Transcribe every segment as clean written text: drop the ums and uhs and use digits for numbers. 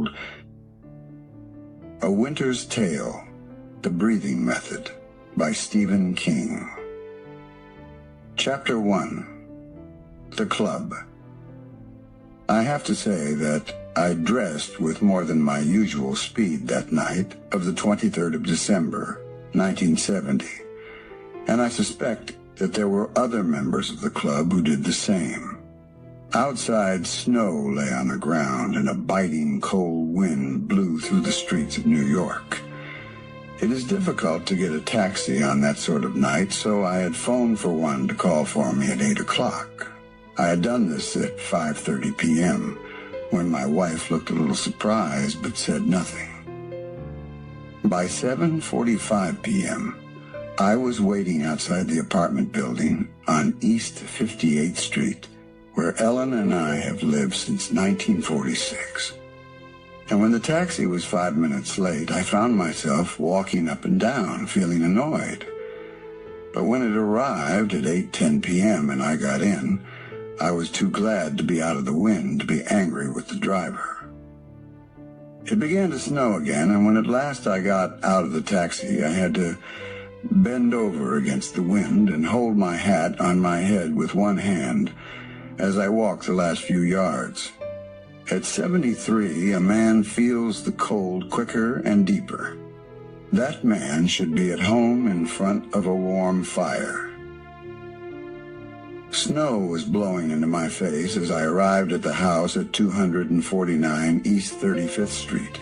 entitled A Winter's Tale, The Breathing Method by Stephen King. Chapter 1. The Club. I have to say that I dressed with more than my usual speed that night of the 23rd of December, 1970, and I suspect that there were other members of the club who did the same. Outside, snow lay on the ground and a biting cold wind blew through the streets of New York. It is difficult to get a taxi on that sort of night, so I had phoned for one to call for me at 8 o'clock. I had done this at 5:30 p.m., when my wife looked a little surprised but said nothing. By 7:45 p.m., I was waiting outside the apartment building on East 58th Street, where Ellen and I have lived since 1946. And when the taxi was 5 minutes late, I found myself walking up and down, feeling annoyed. But when it arrived at 8:10 p.m. and I got in, I was too glad to be out of the wind to be angry with the driver. It began to snow again, and when at last I got out of the taxi, I had to bend over against the wind and hold my hat on my head with one hand as I walked the last few yards. At 73, a man feels the cold quicker and deeper. That man should be at home in front of a warm fire. Snow was blowing into my face as I arrived at the house at 249 East 35th Street.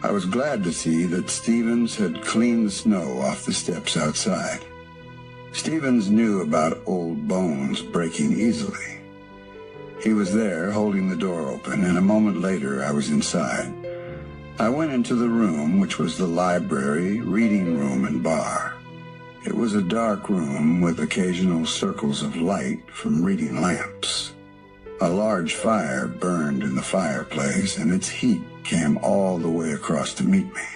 I was glad to see that Stevens had cleaned the snow off the steps outside. Stevens knew about old bones breaking easily. He was there holding the door open, and a moment later I was inside. I went into the room, which was the library, reading room, and bar. It was a dark room with occasional circles of light from reading lamps. A large fire burned in the fireplace, and its heat came all the way across to meet me.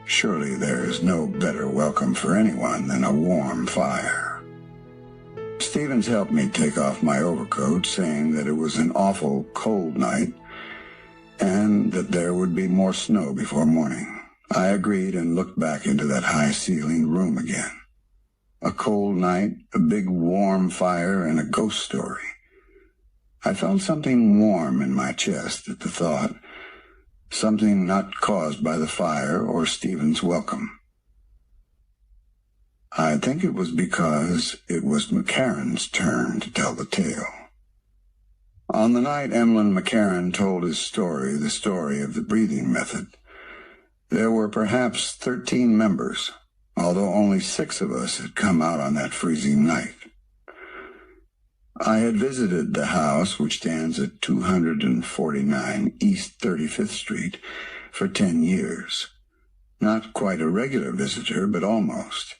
Surely there is no better welcome for anyone than a warm fire. Stevens helped me take off my overcoat, saying that it was an awful cold night and that there would be more snow before morning. I agreed and looked back into that high-ceilinged room again. A cold night, a big warm fire, and a ghost story. I felt something warm in my chest at the thought, something not caused by the fire or Stephen's welcome. I think it was because it was McCarron's turn to tell the tale. On the night McCarron told his story, the story of the breathing method, there were perhaps 13 members, although only 6 of us had come out on that freezing night. I had visited the house, which stands at 249 East 35th Street, for 10 years. Not quite a regular visitor, but almost.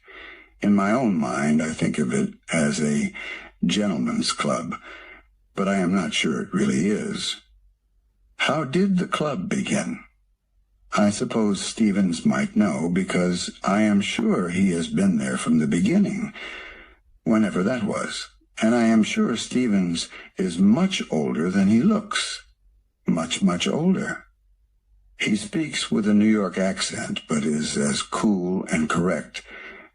In my own mind, I think of it as a gentleman's club, but I am not sure it really is. How did the club begin? I suppose Stevens might know, because I am sure he has been there from the beginning, whenever that was. And I am sure Stevens is much older than he looks. Much, much older. He speaks with a New York accent, but is as cool and correct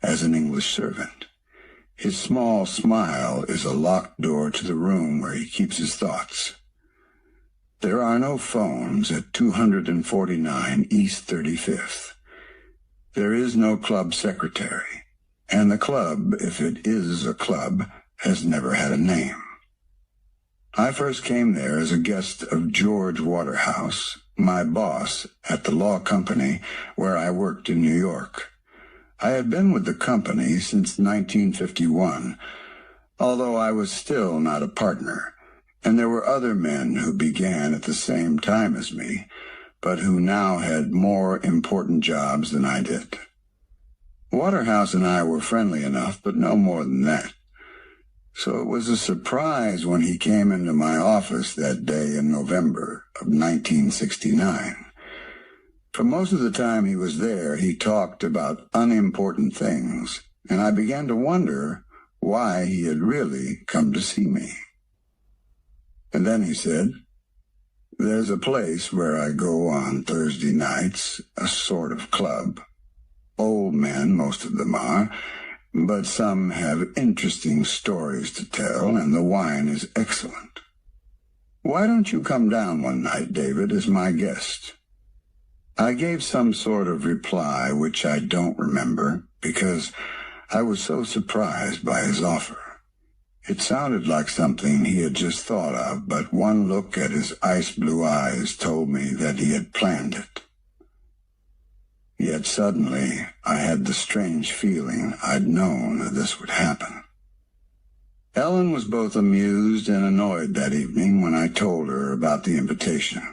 as an English servant. His small smile is a locked door to the room where he keeps his thoughts. There are no phones at 249 East 35th. There is no club secretary, and the club, if it is a club, has never had a name. I first came there as a guest of George Waterhouse, my boss at the law company where I worked in New York. I had been with the company since 1951, although I was still not a partner, and there were other men who began at the same time as me, but who now had more important jobs than I did. Waterhouse and I were friendly enough, but no more than that. So it was a surprise when he came into my office that day in November of 1969. For most of the time he was there, he talked about unimportant things, and I began to wonder why he had really come to see me. And then he said, There's a place where I go on Thursday nights, a sort of club. Old men, most of them are, but some have interesting stories to tell, and the wine is excellent. Why don't you come down one night, David, as my guest?" I gave some sort of reply which I don't remember, because I was so surprised by his offer. It sounded like something he had just thought of, but one look at his ice-blue eyes told me that he had planned it. Yet suddenly I had the strange feeling I'd known that this would happen. Ellen was both amused and annoyed that evening when I told her about the invitation.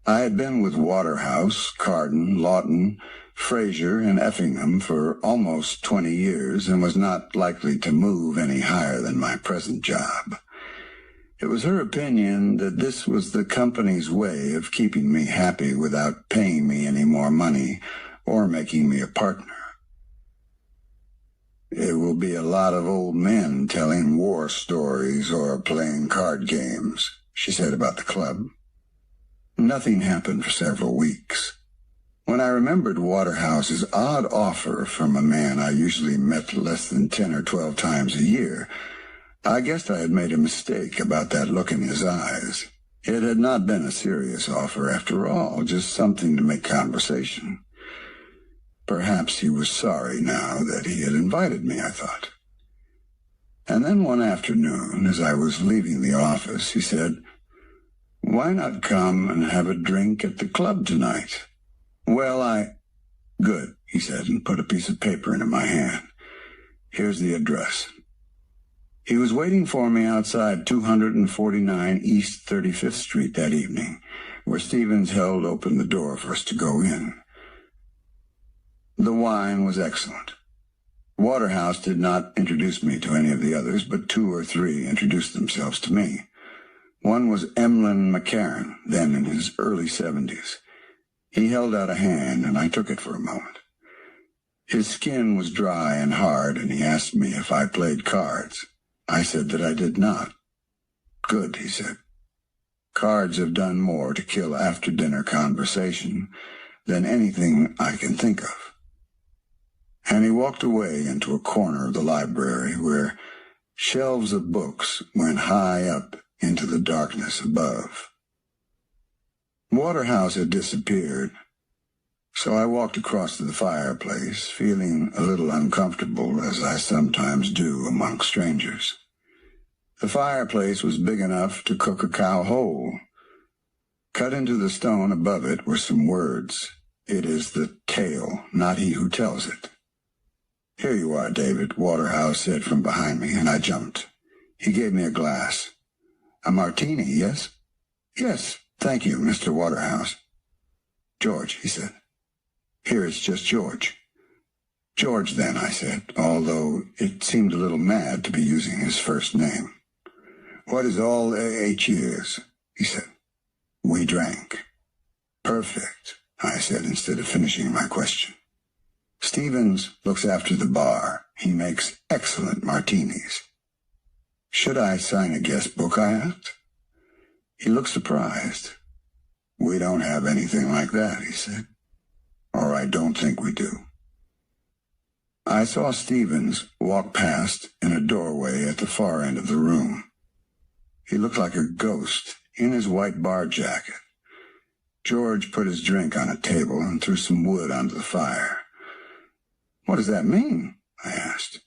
I had been with Waterhouse, Carden, Lawton, Fraser, and Effingham for almost 20 years and was not likely to move any higher than my present job. It was her opinion that this was the company's way of keeping me happy without paying me any more money or making me a partner. "It will be a lot of old men telling war stories or playing card games," she said about the club. Nothing happened for several weeks. When I remembered Waterhouse's odd offer from a man I usually met less than 10 or 12 times a year, I guessed I had made a mistake about that look in his eyes. It had not been a serious offer after all, just something to make conversation. Perhaps he was sorry now that he had invited me, I thought. And then one afternoon, as I was leaving the office, he said, "Why not come and have a drink at the club tonight?" "Well, Good," he said, and put a piece of paper into my hand. "Here's the address." He was waiting for me outside 249 East 35th Street that evening, where Stevens held open the door for us to go in. The wine was excellent. Waterhouse did not introduce me to any of the others, but 2 or 3 introduced themselves to me. One was McCarron, then in his early 70s. He held out a hand, and I took it for a moment. His skin was dry and hard, and he asked me if I played cards. I said that I did not. "Good," he said. "Cards have done more to kill after-dinner conversation than anything I can think of." And he walked away into a corner of the library where shelves of books went high up into the darkness above. Waterhouse had disappeared, so I walked across to the fireplace, feeling a little uncomfortable, as I sometimes do among strangers. The fireplace was big enough to cook a cow whole. Cut into the stone above it were some words. "It is the tale, not he who tells it." "Here you are, David," Waterhouse said from behind me, and I jumped. He gave me a glass. "A martini, yes?" "Yes, thank you, Mr. Waterhouse." "George," he said. "Here it's just George." "George, then," I said, although it seemed a little mad to be using his first name. "What is all 8 years?" he said. We drank. "Perfect," I said instead of finishing my question. "Stevens looks after the bar. He makes excellent martinis." "Should I sign a guest book?" I asked. He looked surprised. "We don't have anything like that," he said. "Or I don't think we do." I saw Stevens walk past in a doorway at the far end of the room. He looked like a ghost in his white bar jacket. George put his drink on a table and threw some wood onto the fire. "What does that mean?" I asked,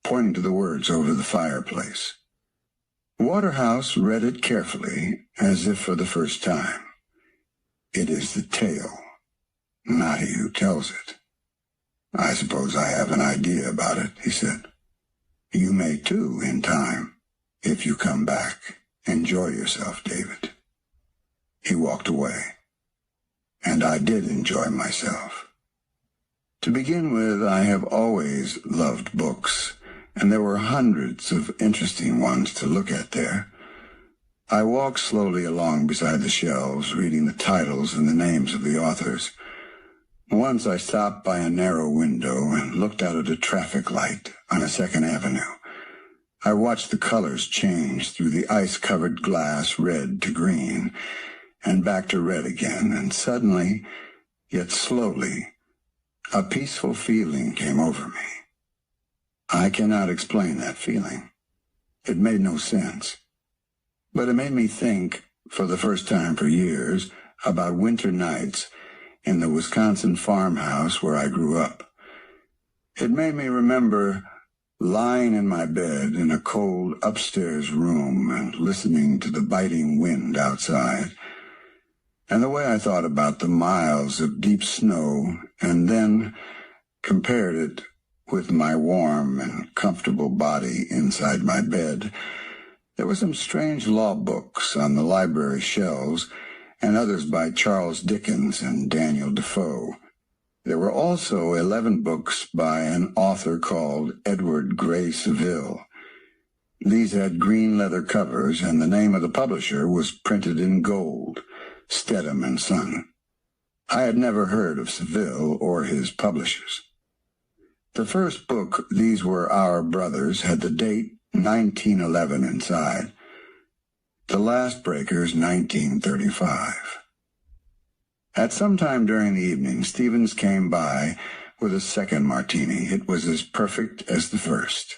pointing to the words over the fireplace. Waterhouse read it carefully, as if for the first time. "It is the tale, not he who tells it." "I suppose I have an idea about it," he said. "You may too, in time, if you come back. Enjoy yourself, David." He walked away, and I did enjoy myself. To begin with, I have always loved books, and there were hundreds of interesting ones to look at there. I walked slowly along beside the shelves, reading the titles and the names of the authors. Once I stopped by a narrow window and looked out at a traffic light on a 2nd Avenue. I watched the colors change through the ice-covered glass, red to green, and back to red again, and suddenly, yet slowly, a peaceful feeling came over me. I cannot explain that feeling. It made no sense. But it made me think, for the first time for years, about winter nights in the Wisconsin farmhouse where I grew up. It made me remember lying in my bed in a cold upstairs room and listening to the biting wind outside, and the way I thought about the miles of deep snow, and then compared it with my warm and comfortable body inside my bed. There were some strange law books on the library shelves, and others by Charles Dickens and Daniel Defoe. There were also 11 books by an author called Edward Gray Seville. These had green leather covers, and the name of the publisher was printed in gold, Stedham and Son. I had never heard of Seville or his publishers. The first book, These Were Our Brothers, had the date 1911 inside. The Last Breakers, 1935. At some time during the evening, Stevens came by with a second martini. It was as perfect as the first.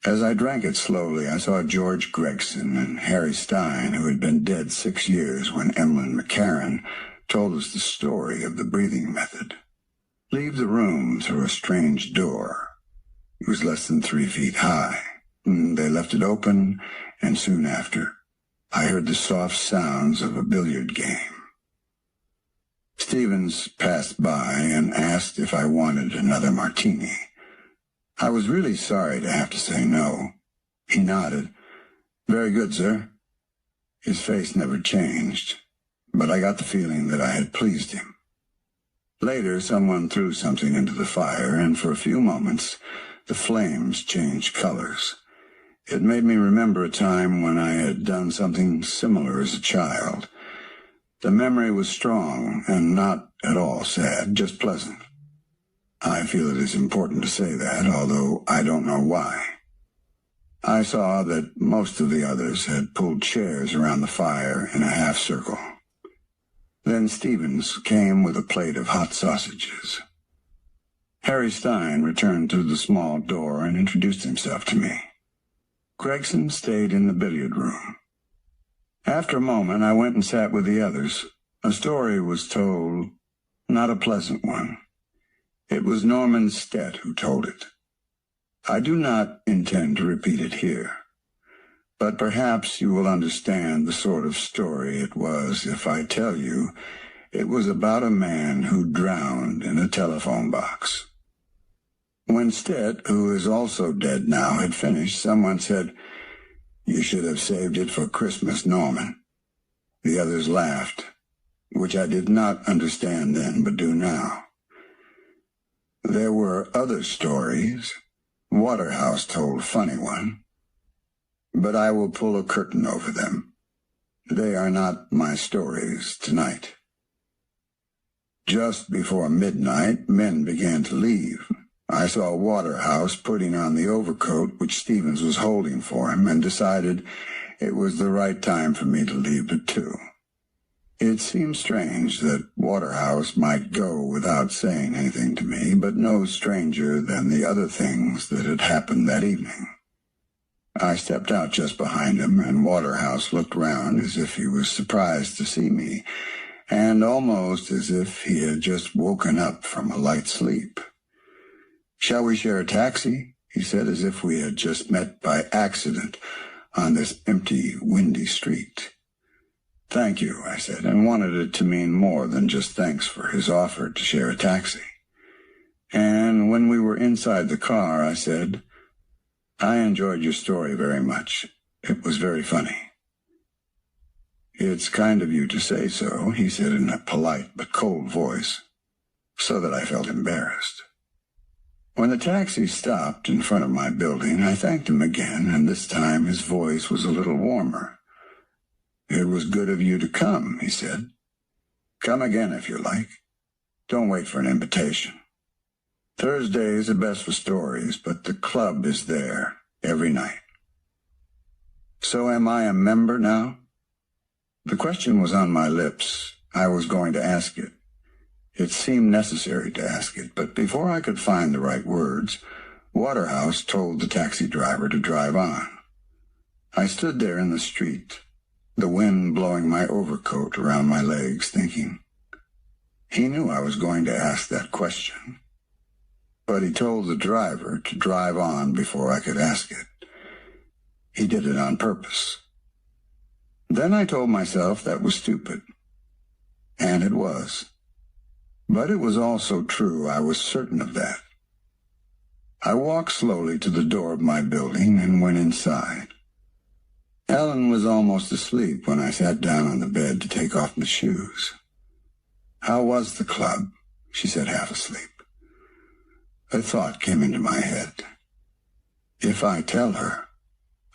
As I drank it slowly, I saw George Gregson and Harry Stein, who had been dead 6 years when Emlyn McCarron told us the story of the breathing method, leave the room through a strange door. It was less than 3 feet high. They left it open, and soon after, I heard the soft sounds of a billiard game. Stevens passed by and asked if I wanted another martini. I was really sorry to have to say no. He nodded. "Very good, sir." His face never changed, but I got the feeling that I had pleased him. Later, someone threw something into the fire, and for a few moments, the flames changed colors. It made me remember a time when I had done something similar as a child. The memory was strong and not at all sad, just pleasant. I feel it is important to say that, although I don't know why. I saw that most of the others had pulled chairs around the fire in a half circle. Then Stevens came with a plate of hot sausages. Harry Stein returned through the small door and introduced himself to me. Gregson stayed in the billiard room. After a moment, I went and sat with the others. A story was told, not a pleasant one. It was Norman Stett who told it. I do not intend to repeat it here, but perhaps you will understand the sort of story it was if I tell you it was about a man who drowned in a telephone box. When Stett, who is also dead now, had finished, someone said, "You should have saved it for Christmas, Norman." The others laughed, which I did not understand then, but do now. There were other stories. Waterhouse told a funny one, but I will pull a curtain over them. They are not my stories tonight. Just before midnight, men began to leave. I saw Waterhouse putting on the overcoat which Stevens was holding for him, and decided it was the right time for me to leave it too. It seemed strange that Waterhouse might go without saying anything to me, but no stranger than the other things that had happened that evening. I stepped out just behind him, and Waterhouse looked round as if he was surprised to see me, and almost as if he had just woken up from a light sleep. "Shall we share a taxi?" he said, as if we had just met by accident on this empty, windy street. "Thank you," I said, and wanted it to mean more than just thanks for his offer to share a taxi. And when we were inside the car, I said, "I enjoyed your story very much. It was very funny." "It's kind of you to say so," he said in a polite but cold voice, so that I felt embarrassed. When the taxi stopped in front of my building, I thanked him again, and this time his voice was a little warmer. "It was good of you to come," he said. "Come again if you like. Don't wait for an invitation. Thursdays are best for stories, but the club is there every night." "So am I a member now?" The question was on my lips. I was going to ask it. It seemed necessary to ask it, but before I could find the right words, Waterhouse told the taxi driver to drive on. I stood there in the street, the wind blowing my overcoat around my legs, thinking. He knew I was going to ask that question, but he told the driver to drive on before I could ask it. He did it on purpose. Then I told myself that was stupid, and it was. But it was also true. I was certain of that. I walked slowly to the door of my building and went inside. Ellen was almost asleep when I sat down on the bed to take off my shoes. "How was the club?" she said, half asleep. A thought came into my head. If I tell her,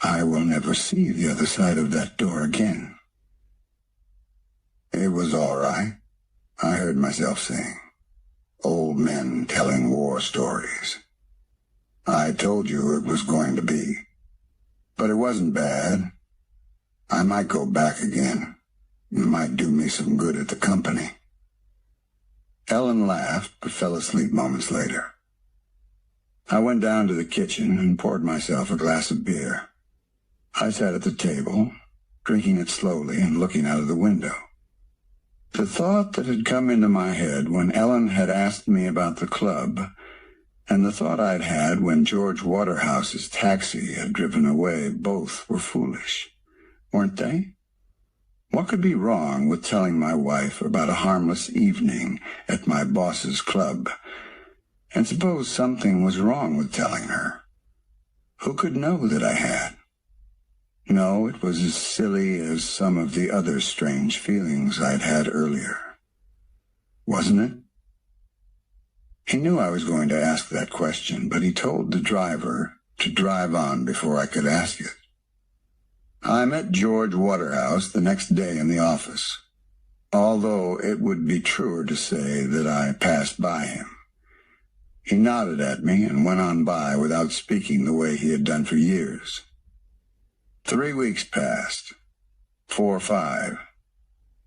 I will never see the other side of that door again. It was all right, I heard myself saying. Old men telling war stories. I told you it was going to be. But it wasn't bad. I might go back again. It might do me some good at the company. Ellen laughed, but fell asleep moments later. I went down to the kitchen and poured myself a glass of beer. I sat at the table, drinking it slowly and looking out of the window. The thought that had come into my head when Ellen had asked me about the club, and the thought I'd had when George Waterhouse's taxi had driven away, both were foolish, weren't they? What could be wrong with telling my wife about a harmless evening at my boss's club? And suppose something was wrong with telling her? Who could know that I had? No, it was as silly as some of the other strange feelings I'd had earlier. Wasn't it? He knew I was going to ask that question, but he told the driver to drive on before I could ask it. I met George Waterhouse the next day in the office, although it would be truer to say that I passed by him. He nodded at me and went on by without speaking the way he had done for years. 3 weeks passed. 4 or 5.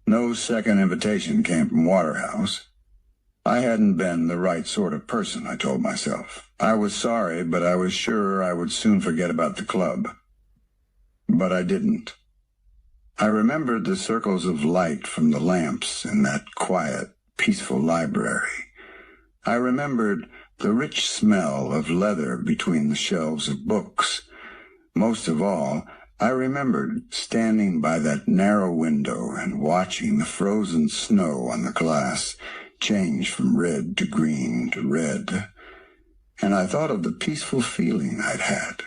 No second invitation came from Waterhouse. I hadn't been the right sort of person, I told myself. I was sorry, but I was sure I would soon forget about the club. But I didn't. I remembered the circles of light from the lamps in that quiet, peaceful library. I remembered the rich smell of leather between the shelves of books. Most of all, I remembered standing by that narrow window and watching the frozen snow on the glass change from red to green to red. And I thought of the peaceful feeling I'd had.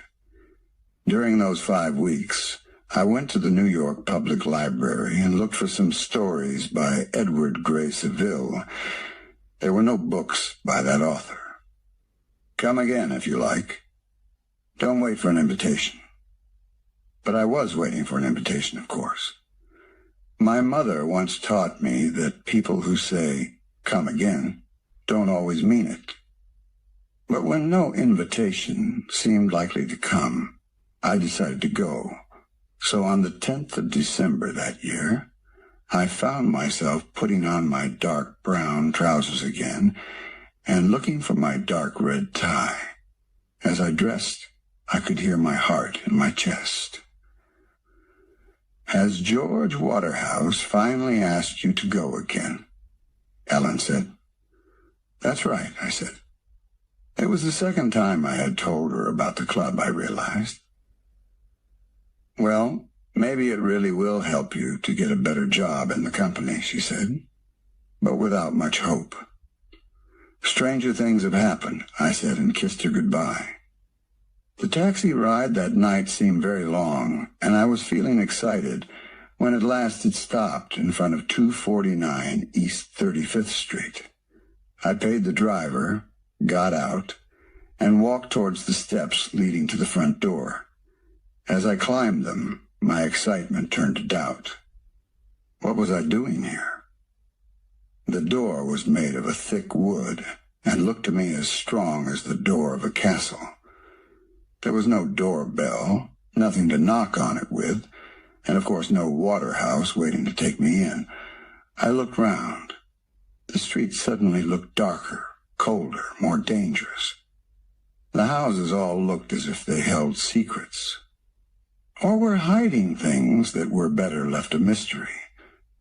During those 5 weeks, I went to the New York Public Library and looked for some stories by Edward Gray Seville. There were no books by that author. Come again if you like. Don't wait for an invitation. But I was waiting for an invitation, of course. My mother once taught me that people who say, "Come again," don't always mean it. But when no invitation seemed likely to come, I decided to go. So on the 10th of December that year, I found myself putting on my dark brown trousers again and looking for my dark red tie. As I dressed, I could hear my heart in my chest. "Has George Waterhouse finally asked you to go again?" Ellen said. "That's right," I said. It was the second time I had told her about the club, I realized. "Well, maybe it really will help you to get a better job in the company," she said, but without much hope. "Stranger things have happened," I said, and kissed her goodbye. The taxi ride that night seemed very long, and I was feeling excited when at last it stopped in front of 249 East 35th Street. I paid the driver, got out, and walked towards the steps leading to the front door. As I climbed them, my excitement turned to doubt. What was I doing here? The door was made of a thick wood and looked to me as strong as the door of a castle. There was no doorbell, nothing to knock on it with, and of course no water-house waiting to take me in. I looked round. The street suddenly looked darker, colder, more dangerous. The houses all looked as if they held secrets, or were hiding things that were better left a mystery.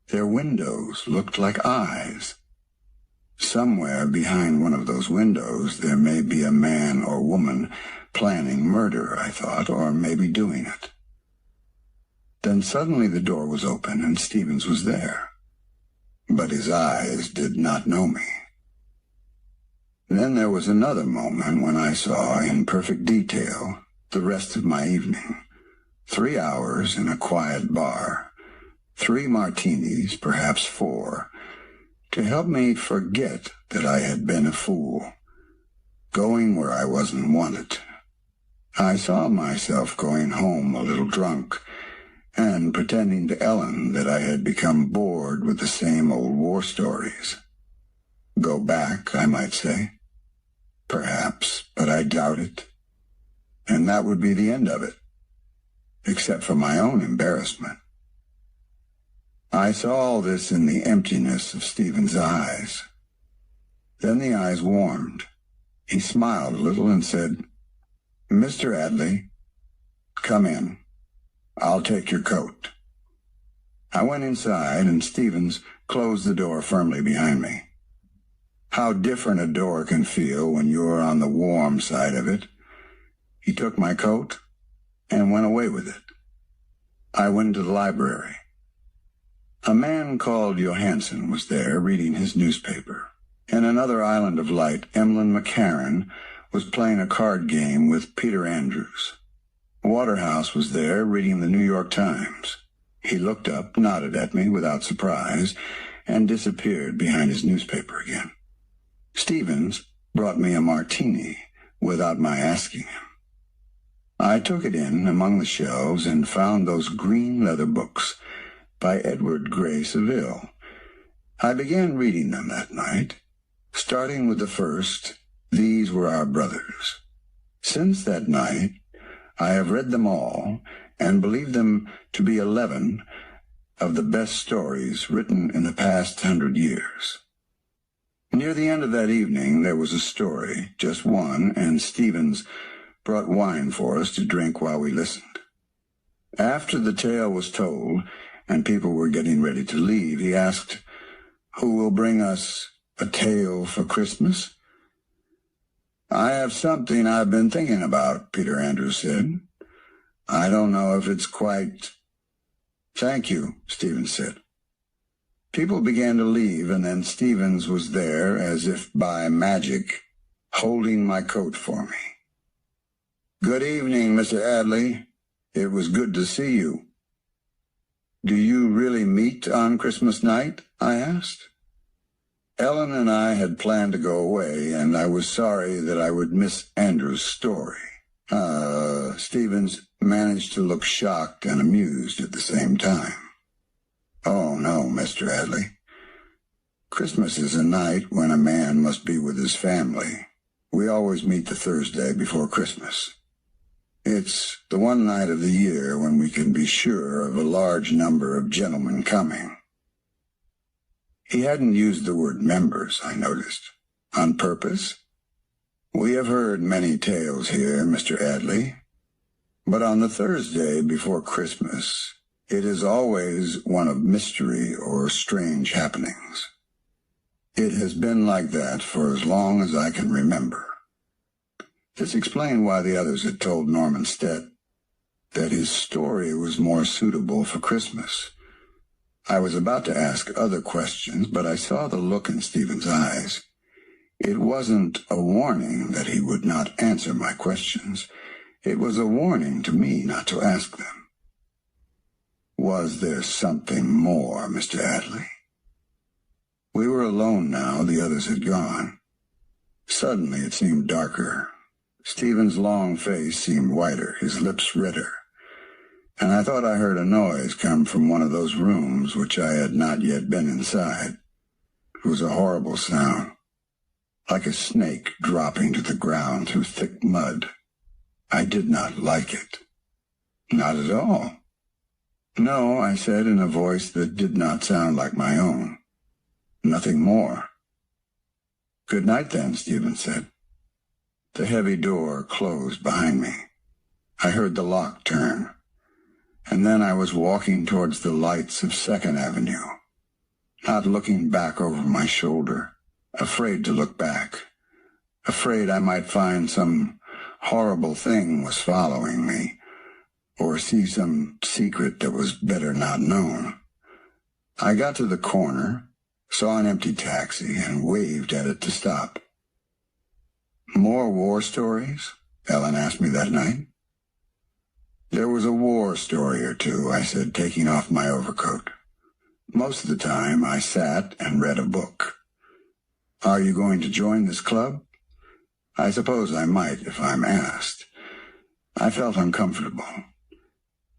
Their windows looked like eyes. Somewhere behind one of those windows there may be a man or woman planning murder, I thought, or maybe doing it. Then suddenly the door was open and Stevens was there. But his eyes did not know me. Then there was another moment when I saw in perfect detail the rest of my evening. 3 hours in a quiet bar, 3 martinis, perhaps 4, to help me forget that I had been a fool, going where I wasn't wanted. I saw myself going home a little drunk, and pretending to Ellen that I had become bored with the same old war stories. Go back, I might say. Perhaps, but I doubt it. And that would be the end of it, except for my own embarrassment. I saw all this in the emptiness of Stephen's eyes. Then the eyes warmed. He smiled a little and said, "Mr. Adley, come in. I'll take your coat." I went inside, and Stevens closed the door firmly behind me. How different a door can feel when you're on the warm side of it. He took my coat and went away with it. I went to the library. A man called Johansson was there reading his newspaper. In another island of light, McCarron was playing a card game with Peter Andrews. Waterhouse was there reading the New York Times. He looked up, nodded at me without surprise, and disappeared behind his newspaper again. Stevens brought me a martini without my asking him. I took it in among the shelves and found those green leather books by Edward Gray Seville. I began reading them that night, starting with the first, These Were Our Brothers. Since that night, I have read them all and believe them to be 11 of the best stories written in the past 100 years. Near the end of that evening, there was a story, just one, and Stevens brought wine for us to drink while we listened. After the tale was told and people were getting ready to leave, he asked, "Who will bring us a tale for Christmas?" "I have something I've been thinking about," Peter Andrews said. "I don't know if it's quite—" "Thank you," Stevens said. People began to leave, and then Stevens was there, as if by magic, holding my coat for me. "Good evening, Mr. Adley. It was good to see you." "Do you really meet on Christmas night?" I asked. Ellen and I had planned to go away, and I was sorry that I would miss Andrew's story. Stevens managed to look shocked and amused at the same time. "Oh, no, Mr. Adley. Christmas is a night when a man must be with his family. We always meet the Thursday before Christmas. It's the one night of the year when we can be sure of a large number of gentlemen coming." He hadn't used the word members, I noticed. On purpose? "We have heard many tales here, Mr. Adley, but on the Thursday before Christmas, it is always one of mystery or strange happenings. It has been like that for as long as I can remember." This explained why the others had told Norman Stett that his story was more suitable for Christmas. I was about to ask other questions, but I saw the look in Stephen's eyes. It wasn't a warning that he would not answer my questions. It was a warning to me not to ask them. Was there something more, Mr. Adley? We were alone now. The others had gone. Suddenly it seemed darker. Stephen's long face seemed whiter, his lips redder, and I thought I heard a noise come from one of those rooms which I had not yet been inside. It was a horrible sound, like a snake dropping to the ground through thick mud. I did not like it. Not at all. No, I said in a voice that did not sound like my own. Nothing more. Good night then, Stephen said. The heavy door closed behind me. I heard the lock turn, and then I was walking towards the lights of 2nd Avenue, not looking back over my shoulder, afraid to look back, afraid I might find some horrible thing was following me, or see some secret that was better not known. I got to the corner, saw an empty taxi, and waved at it to stop. More war stories? Ellen asked me that night. There was a war story or two, I said, taking off my overcoat. Most of the time, I sat and read a book. Are you going to join this club? I suppose I might if I'm asked. I felt uncomfortable.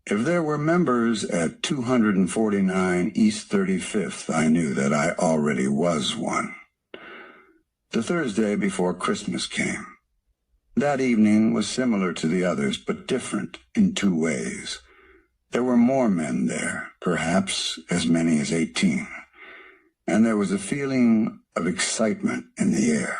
If there were members at 249 East 35th, I knew that I already was one. The Thursday before Christmas came. That evening was similar to the others, but different in 2 ways. There were more men there, perhaps as many as 18, and there was a feeling of excitement in the air.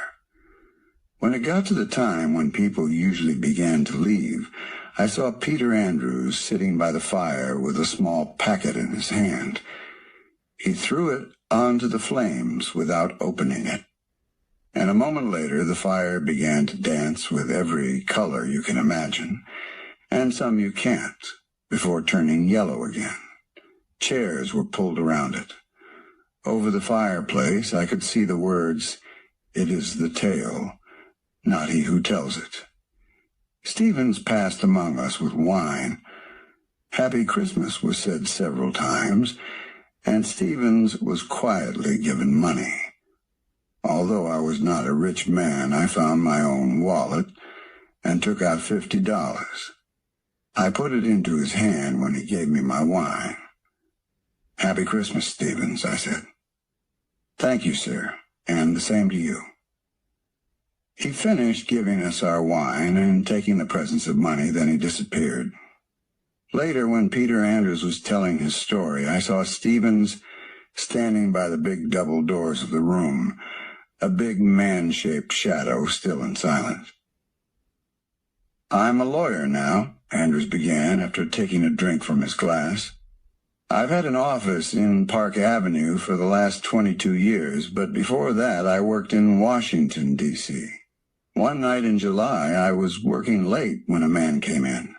When it got to the time when people usually began to leave, I saw Peter Andrews sitting by the fire with a small packet in his hand. He threw it onto the flames without opening it, and a moment later the fire began to dance with every color you can imagine, and some you can't, before turning yellow again. Chairs were pulled around it. Over the fireplace I could see the words, "It is the tale, not he who tells it." Stevens passed among us with wine. "Happy Christmas" was said several times, and Stevens was quietly given money. Although I was not a rich man, I found my own wallet and took out $50. I put it into his hand when he gave me my wine. "Happy Christmas, Stevens," I said. "Thank you, sir, and the same to you." He finished giving us our wine and taking the presents of money, then he disappeared. Later, when Peter Andrews was telling his story, I saw Stevens standing by the big double doors of the room, a big man-shaped shadow, still and silent. "I'm a lawyer now," Andrews began after taking a drink from his glass. "I've had an office in Park Avenue for the last 22 years, but before that I worked in Washington, D.C. One night in July I was working late when a man came in.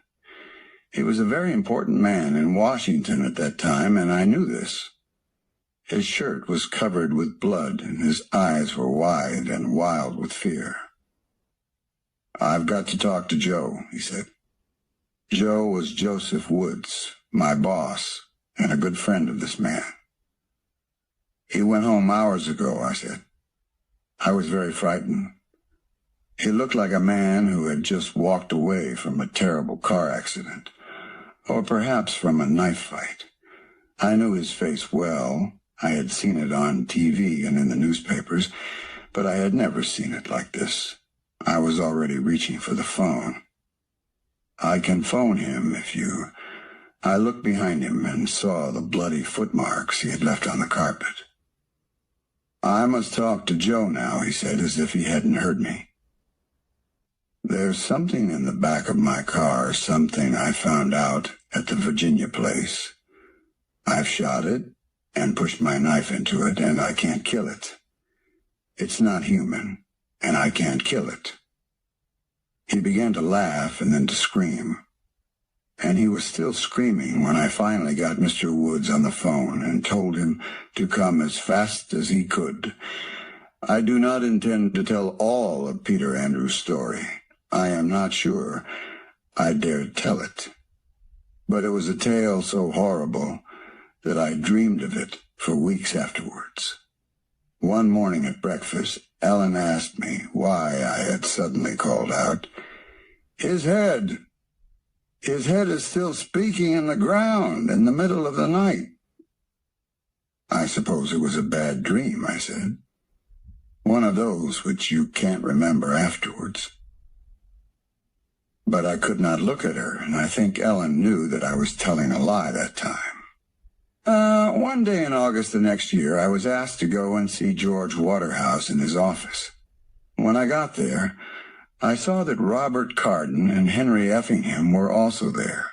He was a very important man in Washington at that time, and I knew this. His shirt was covered with blood, and his eyes were wide and wild with fear. "I've got to talk to Joe," he said. Joe was Joseph Woods, my boss, and a good friend of this man. "He went home hours ago," I said. I was very frightened. He looked like a man who had just walked away from a terrible car accident, or perhaps from a knife fight. I knew his face well. I had seen it on TV and in the newspapers, but I had never seen it like this. I was already reaching for the phone. "I can phone him if you—" I looked behind him and saw the bloody footmarks he had left on the carpet. "I must talk to Joe now," he said, as if he hadn't heard me. "There's something in the back of my car, something I found out at the Virginia place. I've shot it and pushed my knife into it, and I can't kill it. It's not human, and I can't kill it." He began to laugh and then to scream. And he was still screaming when I finally got Mr. Woods on the phone and told him to come as fast as he could. I do not intend to tell all of Peter Andrews' story. I am not sure I dared tell it. But it was a tale so horrible that I dreamed of it for weeks afterwards. One morning at breakfast, Ellen asked me why I had suddenly called out, "His head! His head is still speaking in the ground in the middle of the night." "I suppose it was a bad dream," I said. "One of those which you can't remember afterwards." but I could not look at her, and I think Ellen knew that I was telling a lie that time. One day in August the next year, I was asked to go and see George Waterhouse in his office. When I got there, I saw that Robert Carden and Henry Effingham were also there.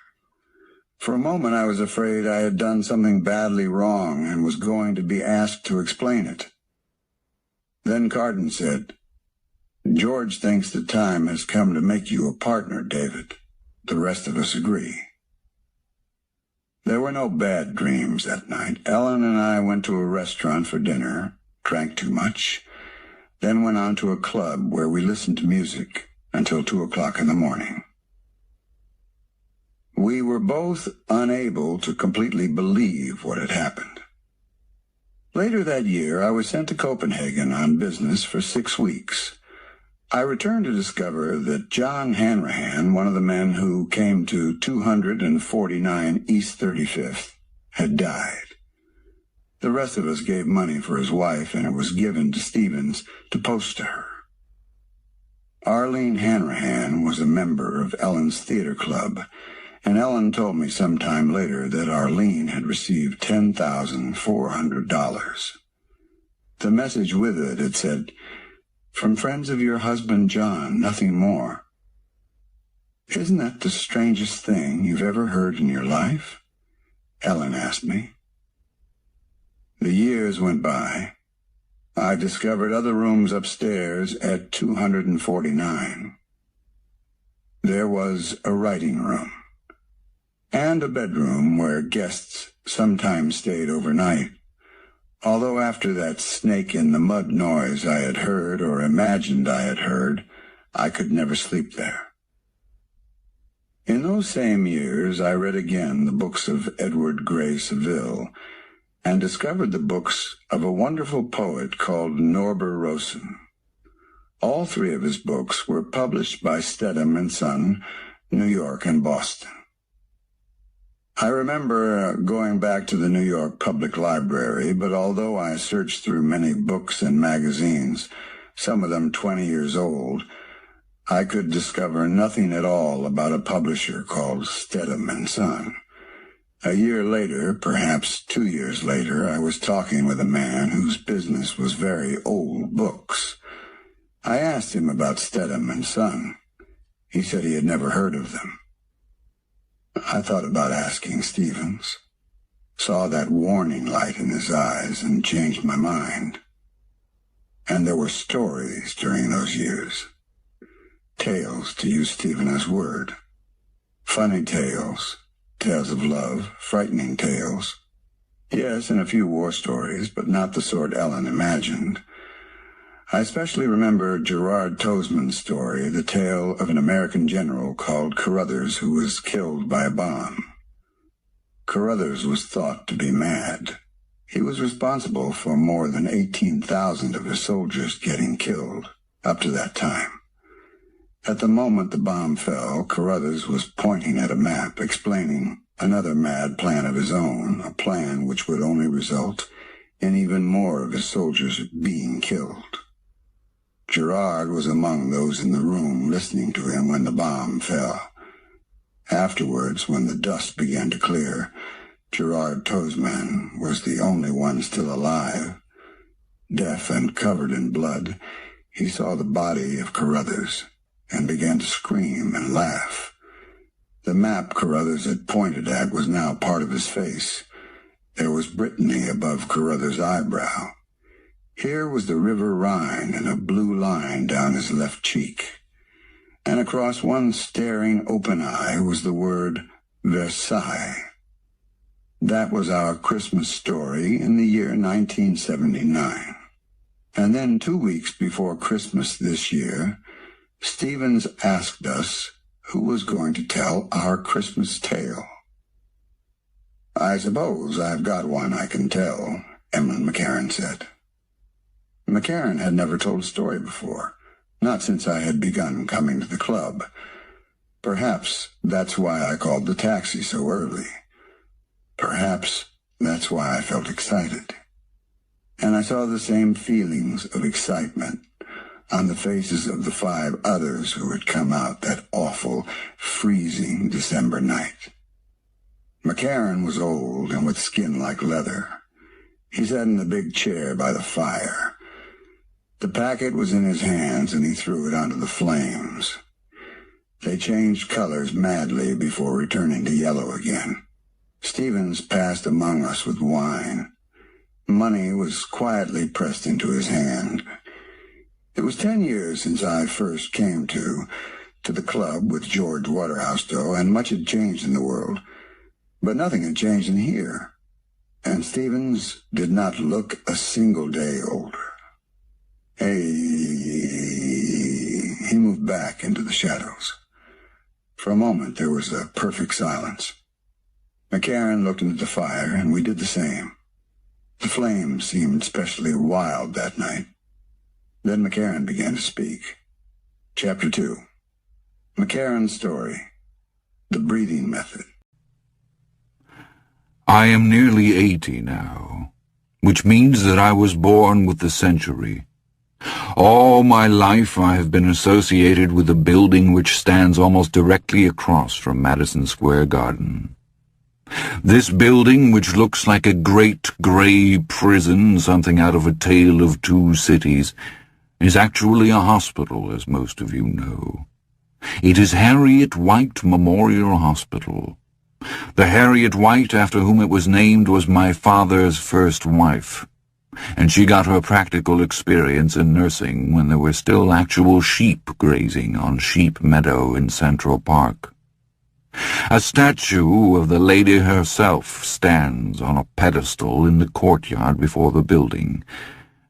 For a moment, I was afraid I had done something badly wrong and was going to be asked to explain it. Then Carden said, "George thinks the time has come to make you a partner, David. The rest of us agree." There were no bad dreams that night. Ellen and I went to a restaurant for dinner, drank too much, then went on to a club where we listened to music until 2 o'clock in the morning. We were both unable to completely believe what had happened. Later that year, I was sent to Copenhagen on business for 6 weeks. I returned to discover that John Hanrahan, one of the men who came to 249 East 35th, had died. The rest of us gave money for his wife, and it was given to Stevens to post to her. Arlene Hanrahan was a member of Ellen's theater club, and Ellen told me some time later that Arlene had received $10,400. The message with it had said, "From friends of your husband John, nothing more." "Isn't that the strangest thing you've ever heard in your life?" Ellen asked me. The years went by. I discovered other rooms upstairs at 249. There was a writing room and a bedroom where guests sometimes stayed overnight, although after that snake-in-the-mud noise I had heard or imagined I had heard, I could never sleep there. In those same years, I read again the books of Edward Gray Seville and discovered the books of a wonderful poet called Norber Rosen. All 3 of his books were published by Stedham and Son, New York and Boston. I remember going back to the New York Public Library, but although I searched through many books and magazines, some of them 20 years old, I could discover nothing at all about a publisher called Stedham and Son. A year later, perhaps 2 years later, I was talking with a man whose business was very old books. I asked him about Stedham and Son. He said he had never heard of them. I thought about asking Stevens, saw that warning light in his eyes, and changed my mind. And there were stories during those years. Tales, to use Stevens' word. Funny tales, tales of love, frightening tales. Yes, and a few war stories, but not the sort Ellen imagined. I especially remember Gerard Tosman's story, the tale of an American general called Carruthers who was killed by a bomb. Carruthers was thought to be mad. He was responsible for more than 18,000 of his soldiers getting killed up to that time. At the moment the bomb fell, Carruthers was pointing at a map, explaining another mad plan of his own, a plan which would only result in even more of his soldiers being killed. Gerard was among those in the room listening to him when the bomb fell. Afterwards, when the dust began to clear, Gerard Tosman was the only one still alive. Deaf and covered in blood, he saw the body of Carruthers and began to scream and laugh. The map Carruthers had pointed at was now part of his face. There was Brittany above Carruthers' eyebrow. Here was the River Rhine in a blue line down his left cheek. And across one staring open eye was the word Versailles. That was our Christmas story in the year 1979. And then 2 weeks before Christmas this year, Stevens asked us who was going to tell our Christmas tale. "I suppose I've got one I can tell," Emlyn McCarron said. McCarron had never told a story before, not since I had begun coming to the club. Perhaps that's why I called the taxi so early. Perhaps that's why I felt excited. And I saw the same feelings of excitement, on the faces of the 5 others who had come out that awful, freezing December night. McCarron was old and with skin like leather. He sat in the big chair by the fire. The packet was in his hands, and he threw it onto the flames. They changed colors madly before returning to yellow again. Stevens passed among us with wine. Money was quietly pressed into his hand. It was 10 years since I first came to the club with George Waterhouse, and much had changed in the world, but nothing had changed in here, and Stevens did not look a single day older. He moved back into the shadows. For a moment there was a perfect silence. McCarron looked into the fire, and we did the same. The flames seemed especially wild that night. Then McCarron began to speak. Chapter 2. McCarron's story. The breathing method. I am nearly 80 now, which means that I was born with the century. All my life I have been associated with a building which stands almost directly across from Madison Square Garden. This building, which looks like a great gray prison, something out of A Tale of Two Cities, is actually a hospital, as most of you know. It is Harriet White Memorial Hospital. The Harriet White after whom it was named was my father's first wife, and she got her practical experience in nursing when there were still actual sheep grazing on Sheep Meadow in Central Park. A statue of the lady herself stands on a pedestal in the courtyard before the building,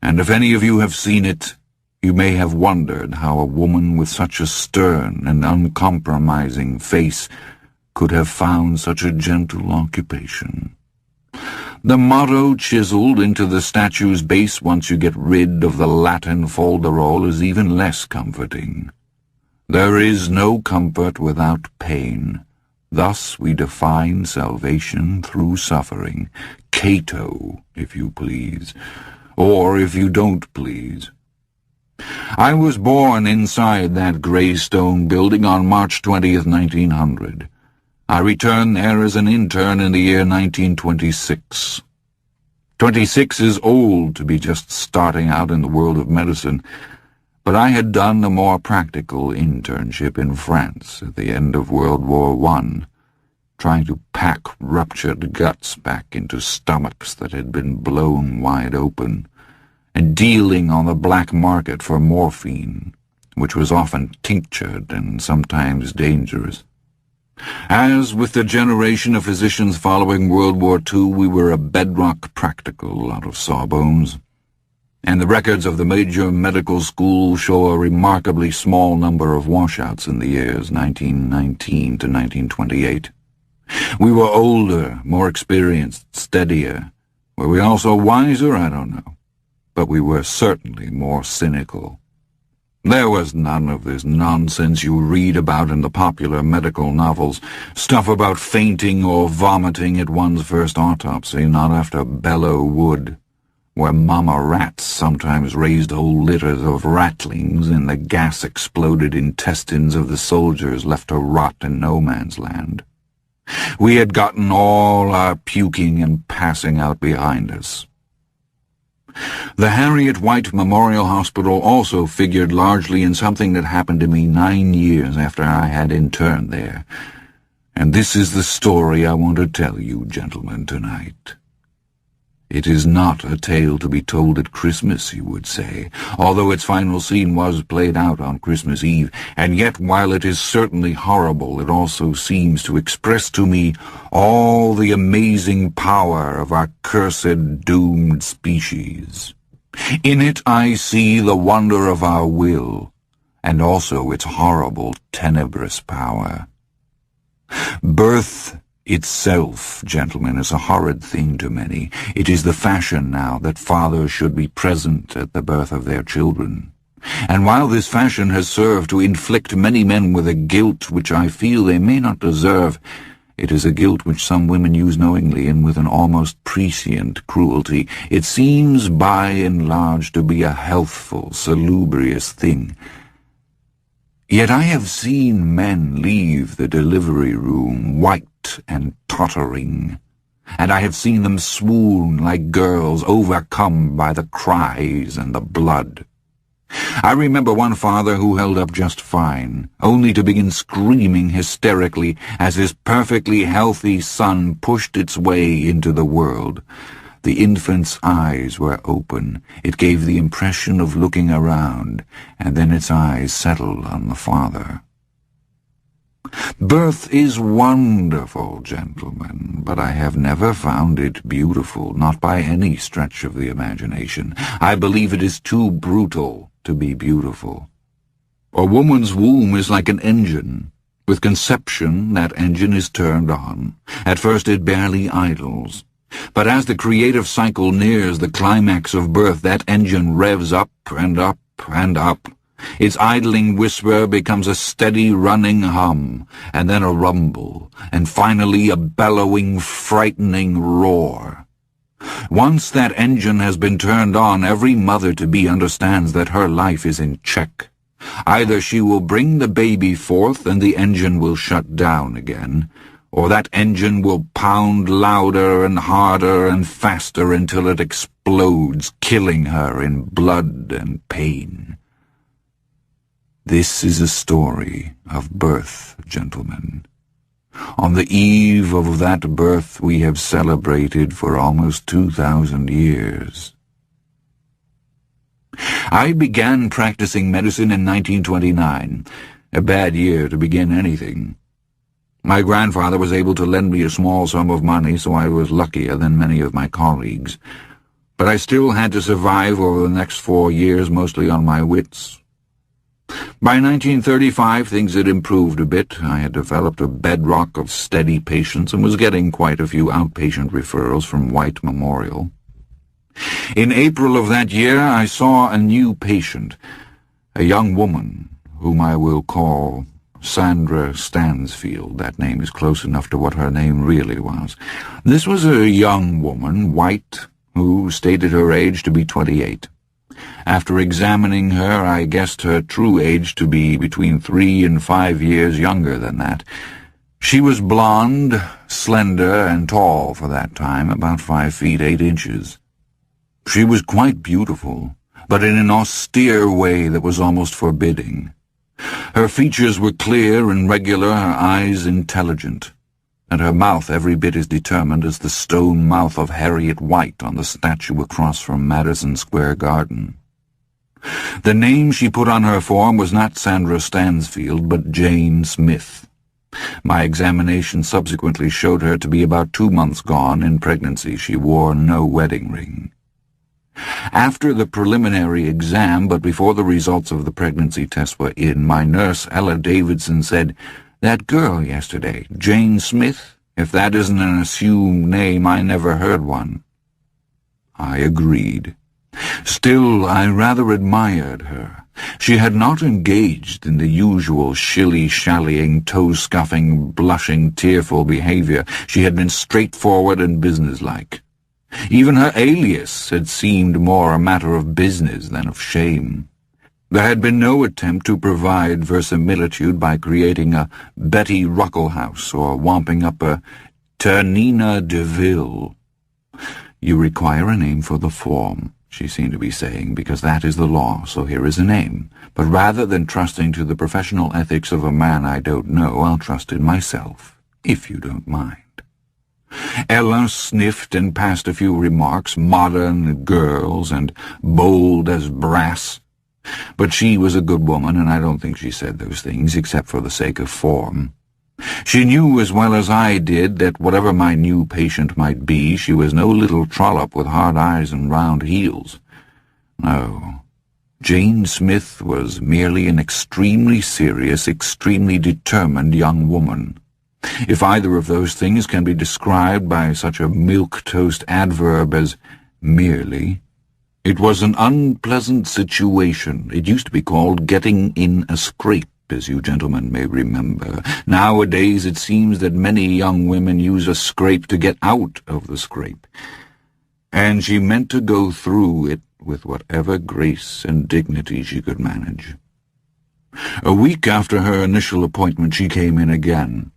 and if any of you have seen it, you may have wondered how a woman with such a stern and uncompromising face could have found such a gentle occupation. The motto chiseled into the statue's base once you get rid of the Latin folderol is even less comforting. There is no comfort without pain. Thus we define salvation through suffering. Cato, if you please, or if you don't please. I was born inside that gray stone building on March 20th, 1900. I returned there as an intern in the year 1926. 26 is old to be just starting out in the world of medicine, but I had done a more practical internship in France at the end of World War I, trying to pack ruptured guts back into stomachs that had been blown wide open, and dealing on the black market for morphine, which was often tinctured and sometimes dangerous. As with the generation of physicians following World War II, we were a bedrock practical lot of sawbones, and the records of the major medical schools show a remarkably small number of washouts in the years 1919 to 1928. We were older, more experienced, steadier. Were we also wiser? I don't know. But we were certainly more cynical. There was none of this nonsense you read about in the popular medical novels, stuff about fainting or vomiting at one's first autopsy, not after Belleau Wood, where mama rats sometimes raised whole litters of ratlings in the gas-exploded intestines of the soldiers left to rot in no man's land. We had gotten all our puking and passing out behind us. The Harriet White Memorial Hospital also figured largely in something that happened to me 9 years after I had interned there, and this is the story I want to tell you, gentlemen, tonight. It is not a tale to be told at Christmas, you would say, although its final scene was played out on Christmas Eve, and yet while it is certainly horrible, it also seems to express to me all the amazing power of our cursed, doomed species. In it I see the wonder of our will, and also its horrible, tenebrous power. Birth itself, gentlemen, is a horrid thing to many. It is the fashion now that fathers should be present at the birth of their children. And while this fashion has served to inflict many men with a guilt which I feel they may not deserve, It is a guilt which some women use knowingly and with an almost prescient cruelty. It seems by and large to be a healthful, salubrious thing. Yet I have seen men leave the delivery room white and tottering, and I have seen them swoon like girls overcome by the cries and the blood. I remember one father who held up just fine, only to begin screaming hysterically as his perfectly healthy son pushed its way into the world. The infant's eyes were open. It gave the impression of looking around, and then its eyes settled on the father. Birth is wonderful, gentlemen, but I have never found it beautiful, not by any stretch of the imagination. I believe it is too brutal to be beautiful. A woman's womb is like an engine. With conception, that engine is turned on. At first it barely idles. But as the creative cycle nears the climax of birth, that engine revs up and up and up. Its idling whisper becomes a steady running hum, and then a rumble, and finally a bellowing, frightening roar. Once that engine has been turned on, every mother-to-be understands that her life is in check. Either she will bring the baby forth and the engine will shut down again, or that engine will pound louder and harder and faster until it explodes, killing her in blood and pain. This is a story of birth, gentlemen. On the eve of that birth we have celebrated for almost 2,000 years. I began practicing medicine in 1929, a bad year to begin anything. My grandfather was able to lend me a small sum of money, so I was luckier than many of my colleagues. But I still had to survive over the next 4 years, mostly on my wits. By 1935, things had improved a bit. I had developed a bedrock of steady patients and was getting quite a few outpatient referrals from White Memorial. In April of that year, I saw a new patient, a young woman, whom I will call Sandra Stansfield. That name is close enough to what her name really was. This was a young woman, white, who stated her age to be 28. After examining her, I guessed her true age to be between 3 and 5 years younger than that. She was blonde, slender, and tall for that time, about 5 feet 8 inches. She was quite beautiful, but in an austere way that was almost forbidding. Her features were clear and regular, her eyes intelligent, and her mouth every bit as determined as the stone mouth of Harriet White on the statue across from Madison Square Garden. The name she put on her form was not Sandra Stansfield, but Jane Smith. My examination subsequently showed her to be about 2 months gone in pregnancy. She wore no wedding ring. After the preliminary exam, but before the results of the pregnancy test were in, my nurse, Ella Davidson, said, "That girl yesterday, Jane Smith, if that isn't an assumed name, I never heard one." I agreed. Still, I rather admired her. She had not engaged in the usual shilly-shallying, toe-scuffing, blushing, tearful behavior. She had been straightforward and businesslike. Even her alias had seemed more a matter of business than of shame. There had been no attempt to provide verisimilitude by creating a Betty Rucklehouse or wamping up a Ternina DeVille. "You require a name for the form," she seemed to be saying, "because that is the law, so here is a name. But rather than trusting to the professional ethics of a man I don't know, I'll trust in myself, if you don't mind." Ella sniffed and passed a few remarks, modern girls and bold as brass. But she was a good woman, and I don't think she said those things except for the sake of form. She knew as well as I did that whatever my new patient might be, she was no little trollop with hard eyes and round heels. No, Jane Smith was merely an extremely serious, extremely determined young woman. If either of those things can be described by such a milquetoast adverb as merely, it was an unpleasant situation. It used to be called getting in a scrape. as you gentlemen may remember. Nowadays it seems that many young women use a scrape to get out of the scrape. And she meant to go through it with whatever grace and dignity she could manage. A week after her initial appointment she came in again.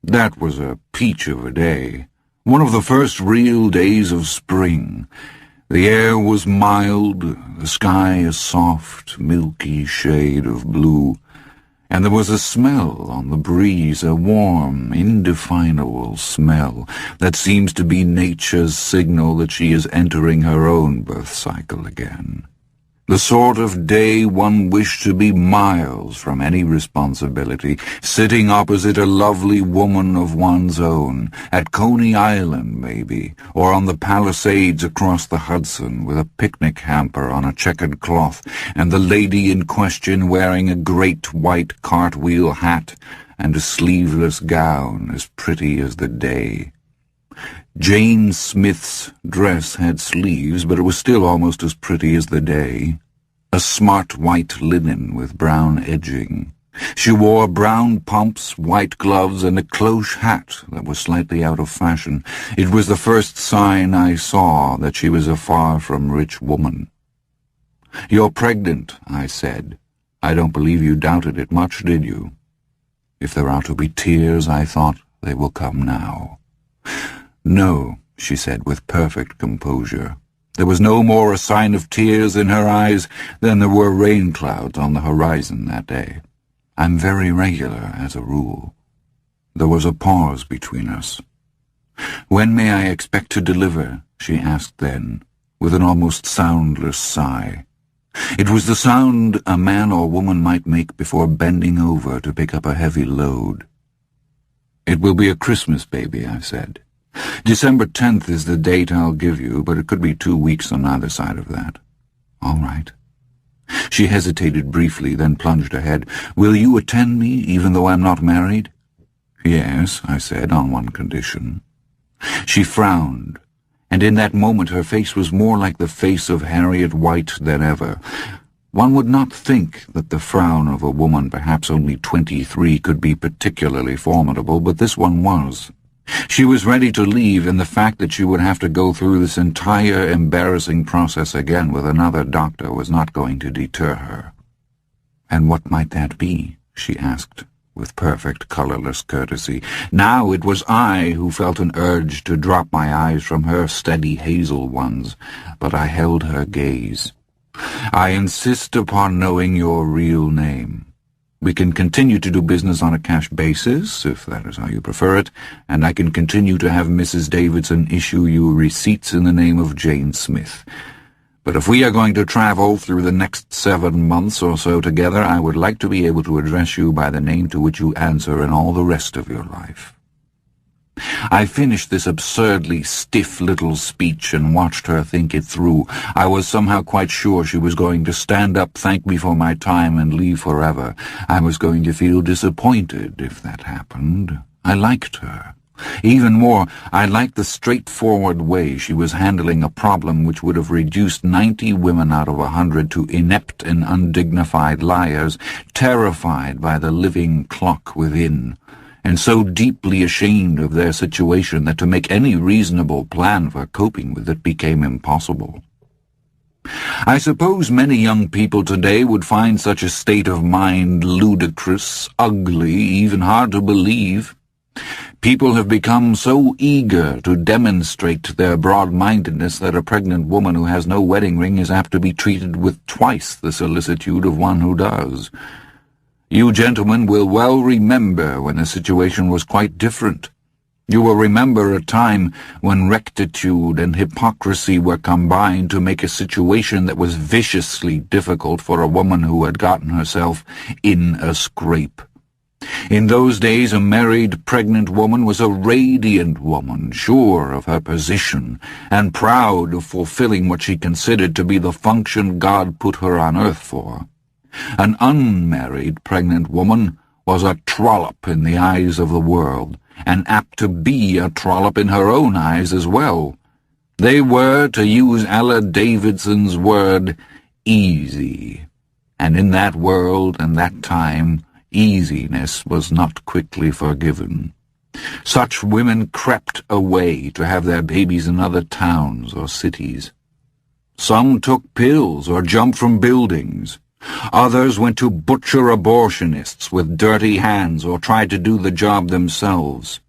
That was a peach of a day, one of the first real days of spring. The air was mild, the sky a soft, milky shade of blue, and there was a smell on the breeze, a warm, indefinable smell that seems to be nature's signal that she is entering her own birth cycle again. The sort of day one wished to be miles from any responsibility, sitting opposite a lovely woman of one's own, at Coney Island, maybe, or on the Palisades across the Hudson, with a picnic hamper on a checkered cloth, and the lady in question wearing a great white cartwheel hat and a sleeveless gown as pretty as the day. Jane Smith's dress had sleeves, but it was still almost as pretty as the day. A smart white linen with brown edging. She wore brown pumps, white gloves, and a cloche hat that was slightly out of fashion. It was the first sign I saw that she was a far-from-rich woman. "You're pregnant," I said. "I don't believe you doubted it much, did you?" If there are to be tears, I thought, they will come now. "No," she said with perfect composure. There was no more a sign of tears in her eyes than there were rain clouds on the horizon that day. "I'm very regular, as a rule." There was a pause between us. "When may I expect to deliver?" she asked then, with an almost soundless sigh. It was the sound a man or woman might make before bending over to pick up a heavy load. "It will be a Christmas baby," I said. "December 10th is the date I'll give you, but it could be 2 weeks on either side of that." "All right." She hesitated briefly, then plunged ahead. "Will you attend me, even though I'm not married?" "Yes," I said, "on one condition." She frowned, and in that moment her face was more like the face of Harriet White than ever. One would not think that the frown of a woman perhaps only 23 could be particularly formidable, but this one was. She was ready to leave, and the fact that she would have to go through this entire embarrassing process again with another doctor was not going to deter her. "And what might that be?" she asked, with perfect colourless courtesy. Now it was I who felt an urge to drop my eyes from her steady hazel ones, but I held her gaze. "I insist upon knowing your real name. We can continue to do business on a cash basis, if that is how you prefer it, and I can continue to have Mrs. Davidson issue you receipts in the name of Jane Smith. But if we are going to travel through the next 7 months or so together, I would like to be able to address you by the name to which you answer in all the rest of your life." I finished this absurdly stiff little speech and watched her think it through. I was somehow quite sure she was going to stand up, thank me for my time, and leave forever. I was going to feel disappointed if that happened. I liked her. Even more, I liked the straightforward way she was handling a problem which would have reduced 90 women out of 100 to inept and undignified liars, terrified by the living clock within, and so deeply ashamed of their situation that to make any reasonable plan for coping with it became impossible. I suppose many young people today would find such a state of mind ludicrous, ugly, even hard to believe. People have become so eager to demonstrate their broad-mindedness that a pregnant woman who has no wedding ring is apt to be treated with twice the solicitude of one who does. You gentlemen will well remember when the situation was quite different. You will remember a time when rectitude and hypocrisy were combined to make a situation that was viciously difficult for a woman who had gotten herself in a scrape. In those days a married pregnant woman was a radiant woman, sure of her position, and proud of fulfilling what she considered to be the function God put her on earth for. An unmarried pregnant woman was a trollop in the eyes of the world, and apt to be a trollop in her own eyes as well. They were, to use Ella Davidson's word, easy. And in that world and that time, easiness was not quickly forgiven. Such women crept away to have their babies in other towns or cities. Some took pills or jumped from buildings. Others went to butcher abortionists with dirty hands or tried to do the job themselves.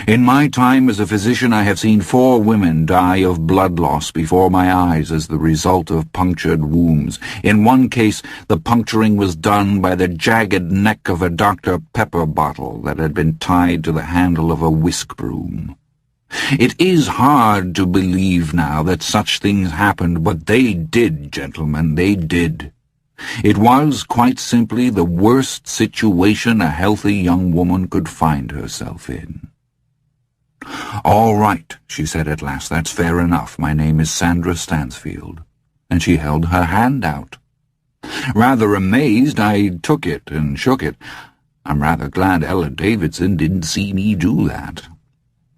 In my time as a physician, I have seen 4 women die of blood loss before my eyes as the result of punctured wombs. In one case, the puncturing was done by the jagged neck of a Dr. Pepper bottle that had been tied to the handle of a whisk broom. It is hard to believe now that such things happened, but they did, gentlemen, they did. It was, quite simply, the worst situation a healthy young woman could find herself in. "All right," she said at last, "that's fair enough. My name is Sandra Stansfield." And she held her hand out. Rather amazed, I took it and shook it. I'm rather glad Ella Davidson didn't see me do that.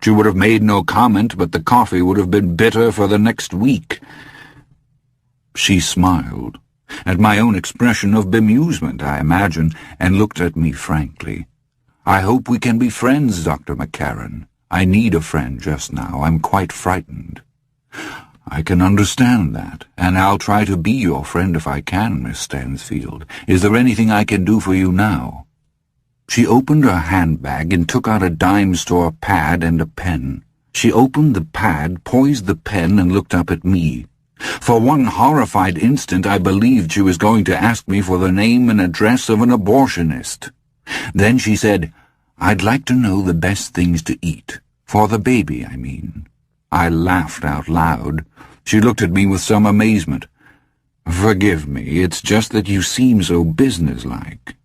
She would have made no comment, but the coffee would have been bitter for the next week. She smiled, at my own expression of bemusement, I imagine, and looked at me frankly. "I hope we can be friends, Dr. McCarron. I need a friend just now. I'm quite frightened." "I can understand that, and I'll try to be your friend if I can, Miss Stansfield. Is there anything I can do for you now?" She opened her handbag and took out a dime-store pad and a pen. She opened the pad, poised the pen, and looked up at me. For one horrified instant I believed she was going to ask me for the name and address of an abortionist. Then she said, "I'd like to know the best things to eat. For the baby, I mean." I laughed out loud. She looked at me with some amazement. "Forgive me, it's just that you seem so businesslike."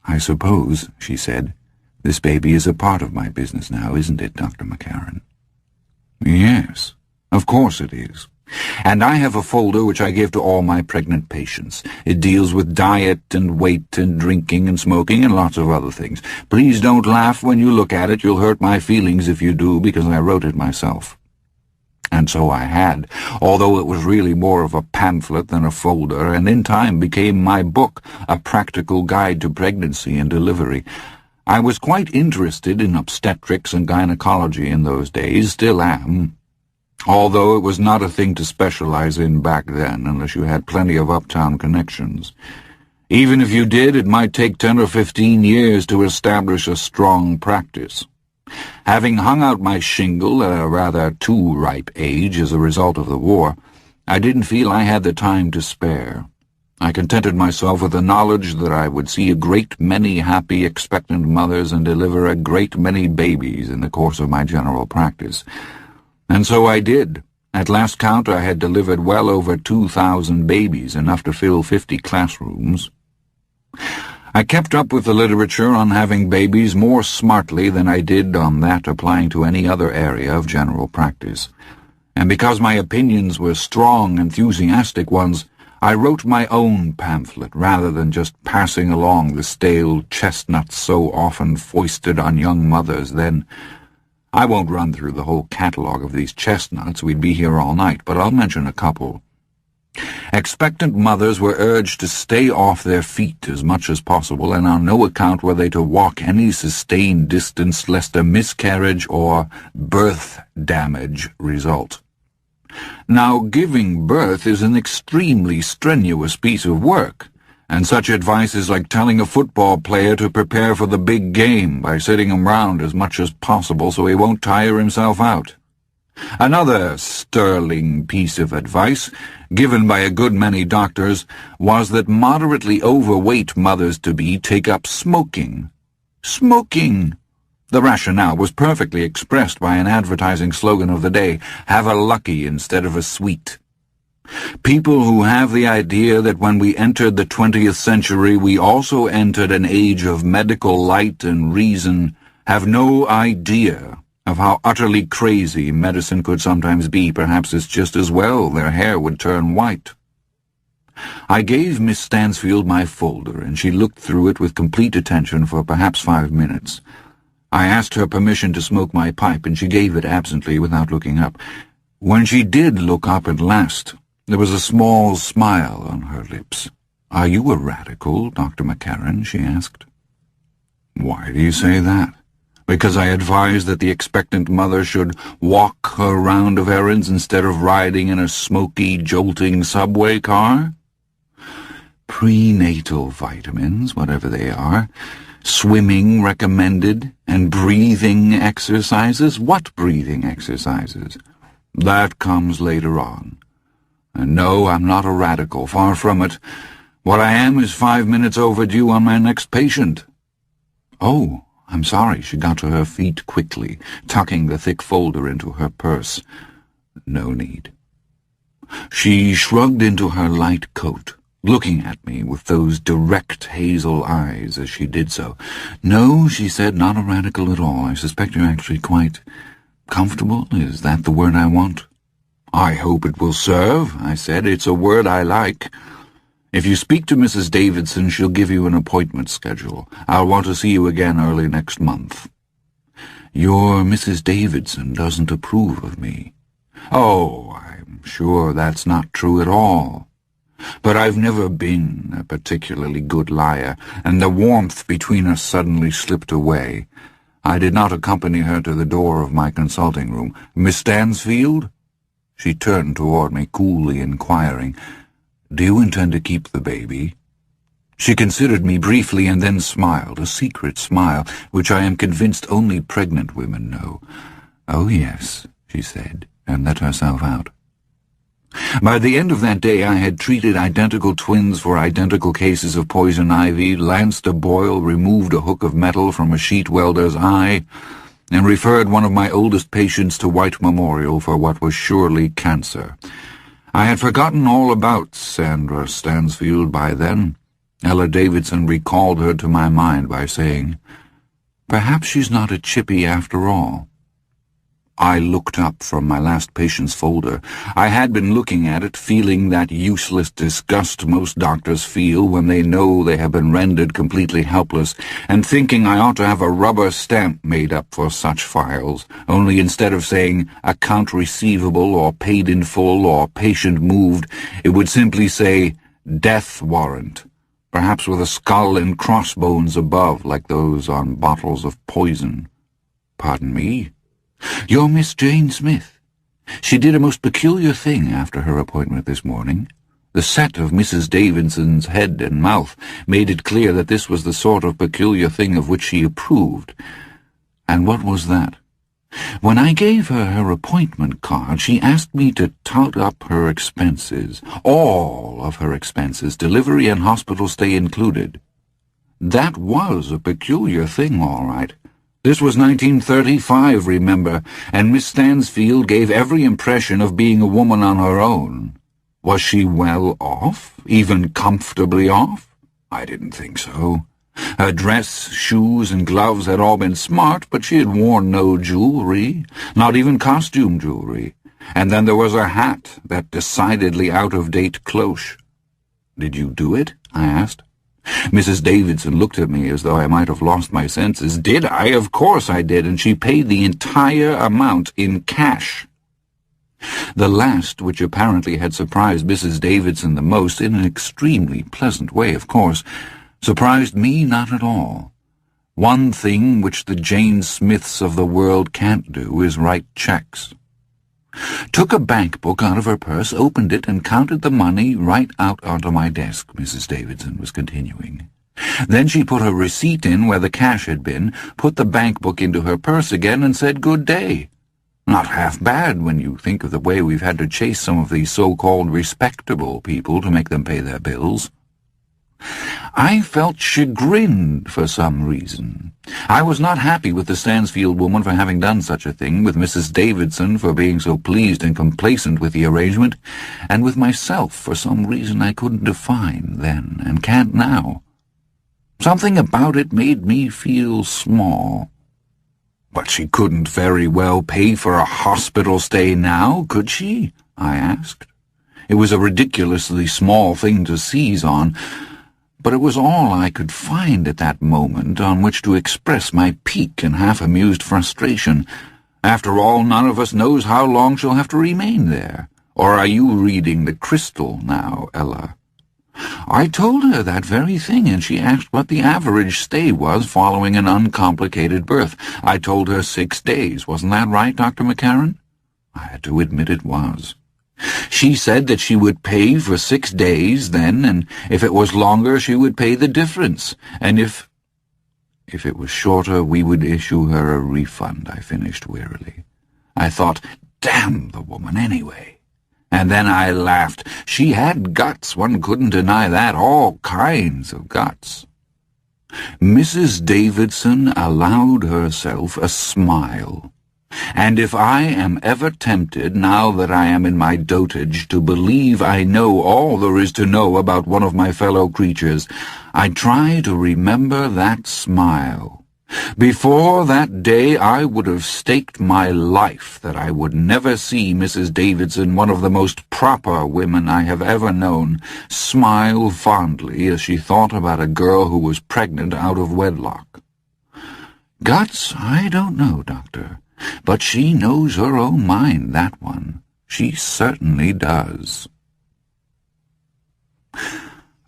"I suppose," she said, "this baby is a part of my business now, isn't it, Dr. McCarron?" "Yes, of course it is. And I have a folder which I give to all my pregnant patients. It deals with diet and weight and drinking and smoking and lots of other things. Please don't laugh when you look at it. You'll hurt my feelings if you do, because I wrote it myself." And so I had, although it was really more of a pamphlet than a folder, and in time became my book, A Practical Guide to Pregnancy and Delivery. I was quite interested in obstetrics and gynecology in those days, still am, although it was not a thing to specialize in back then unless you had plenty of uptown connections. Even if you did, it might take 10 or 15 years to establish a strong practice. Having hung out my shingle at a rather too ripe age as a result of the war, I didn't feel I had the time to spare. I contented myself with the knowledge that I would see a great many happy, expectant mothers and deliver a great many babies in the course of my general practice. And so I did. At last count, I had delivered well over 2,000 babies, enough to fill 50 classrooms. I kept up with the literature on having babies more smartly than I did on that applying to any other area of general practice. And because my opinions were strong, enthusiastic ones, I wrote my own pamphlet rather than just passing along the stale chestnuts so often foisted on young mothers then. I won't run through the whole catalogue of these chestnuts, we'd be here all night, but I'll mention a couple. Expectant mothers were urged to stay off their feet as much as possible, and on no account were they to walk any sustained distance lest a miscarriage or birth damage result. Now, giving birth is an extremely strenuous piece of work, and such advice is like telling a football player to prepare for the big game by sitting him round as much as possible so he won't tire himself out. Another sterling piece of advice, given by a good many doctors, was that moderately overweight mothers-to-be take up smoking. Smoking! The rationale was perfectly expressed by an advertising slogan of the day, "Have a lucky instead of a sweet." People who have the idea that when we entered the 20th century we also entered an age of medical light and reason have no idea of how utterly crazy medicine could sometimes be. Perhaps it's just as well their hair would turn white. I gave Miss Stansfield my folder, and she looked through it with complete attention for perhaps 5 minutes. I asked her permission to smoke my pipe, and she gave it absently without looking up. When she did look up at last, there was a small smile on her lips. "Are you a radical, Dr. McCarron?" she asked. Why do you say that? Because I advised that the expectant mother should walk her round of errands instead of riding in a smoky, jolting subway car? Prenatal vitamins, whatever they are, swimming recommended, and breathing exercises. What breathing exercises? That comes later on. And no, I'm not a radical, far from it. What I am is 5 minutes overdue on my next patient. Oh, I'm sorry. She got to her feet quickly, tucking the thick folder into her purse. No need. She shrugged into her light coat, looking at me with those direct hazel eyes as she did so. No, she said, not a radical at all. I suspect you're actually quite comfortable. Is that the word I want? I hope it will serve, I said. It's a word I like. If you speak to Mrs. Davidson, she'll give you an appointment schedule. I'll want to see you again early next month. Your Mrs. Davidson doesn't approve of me. Oh, I'm sure that's not true at all. But I've never been a particularly good liar, and the warmth between us suddenly slipped away. I did not accompany her to the door of my consulting room. Miss Stansfield? She turned toward me, coolly inquiring, Do you intend to keep the baby? She considered me briefly and then smiled, a secret smile, which I am convinced only pregnant women know. Oh, yes, she said, and let herself out. By the end of that day I had treated identical twins for identical cases of poison ivy, lanced a boil, removed a hook of metal from a sheet welder's eye, and referred one of my oldest patients to White Memorial for what was surely cancer. I had forgotten all about Sandra Stansfield by then. Ella Davidson recalled her to my mind by saying, Perhaps she's not a chippy after all. I looked up from my last patient's folder. I had been looking at it, feeling that useless disgust most doctors feel when they know they have been rendered completely helpless, and thinking I ought to have a rubber stamp made up for such files, only instead of saying account receivable or paid in full or patient moved, it would simply say death warrant, perhaps with a skull and crossbones above, like those on bottles of poison. Pardon me? You're Miss Jane Smith. She did a most peculiar thing after her appointment this morning. The set of Mrs. Davidson's head and mouth made it clear that this was the sort of peculiar thing of which she approved. And what was that? When I gave her her appointment card, she asked me to tout up her expenses, all of her expenses, delivery and hospital stay included. That was a peculiar thing, all right. This was 1935, remember, and Miss Stansfield gave every impression of being a woman on her own. Was she well off? Even comfortably off? I didn't think so. Her dress, shoes, and gloves had all been smart, but she had worn no jewelry, not even costume jewelry. And then there was her hat, that decidedly out-of-date cloche. Did you do it? I asked. Mrs. Davidson looked at me as though I might have lost my senses. Did I? Of course I did, and she paid the entire amount in cash. The last, which apparently had surprised Mrs. Davidson the most, in an extremely pleasant way, of course, surprised me not at all. One thing which the Jane Smiths of the world can't do is write checks. Took a bank book out of her purse, opened it, and counted the money right out onto my desk, Mrs. Davidson was continuing. Then she put her receipt in where the cash had been, put the bank book into her purse again, and said good day. Not half bad when you think of the way we've had to chase some of these so-called respectable people to make them pay their bills. I felt chagrined for some reason. I was not happy with the Stansfield woman for having done such a thing, with Mrs. Davidson for being so pleased and complacent with the arrangement, and with myself for some reason I couldn't define then and can't now. Something about it made me feel small. But she couldn't very well pay for a hospital stay now, could she? I asked. It was a ridiculously small thing to seize on, but it was all I could find at that moment on which to express my pique and half-amused frustration. After all, none of us knows how long she'll have to remain there. Or are you reading the crystal now, Ella? I told her that very thing, and she asked what the average stay was following an uncomplicated birth. I told her 6 days. Wasn't that right, Dr. McCarron? I had to admit it was. She said that she would pay for 6 days then, and if it was longer she would pay the difference, and if it was shorter we would issue her a refund, I finished wearily. I thought, damn the woman anyway. And then I laughed. She had guts, one couldn't deny that, all kinds of guts. Mrs. Davidson allowed herself a smile. And if I am ever tempted, now that I am in my dotage, to believe I know all there is to know about one of my fellow creatures, I try to remember that smile. Before that day I would have staked my life that I would never see Mrs. Davidson, one of the most proper women I have ever known, smile fondly as she thought about a girl who was pregnant out of wedlock. Guts, I don't know, Doctor. But she knows her own mind, that one. She certainly does.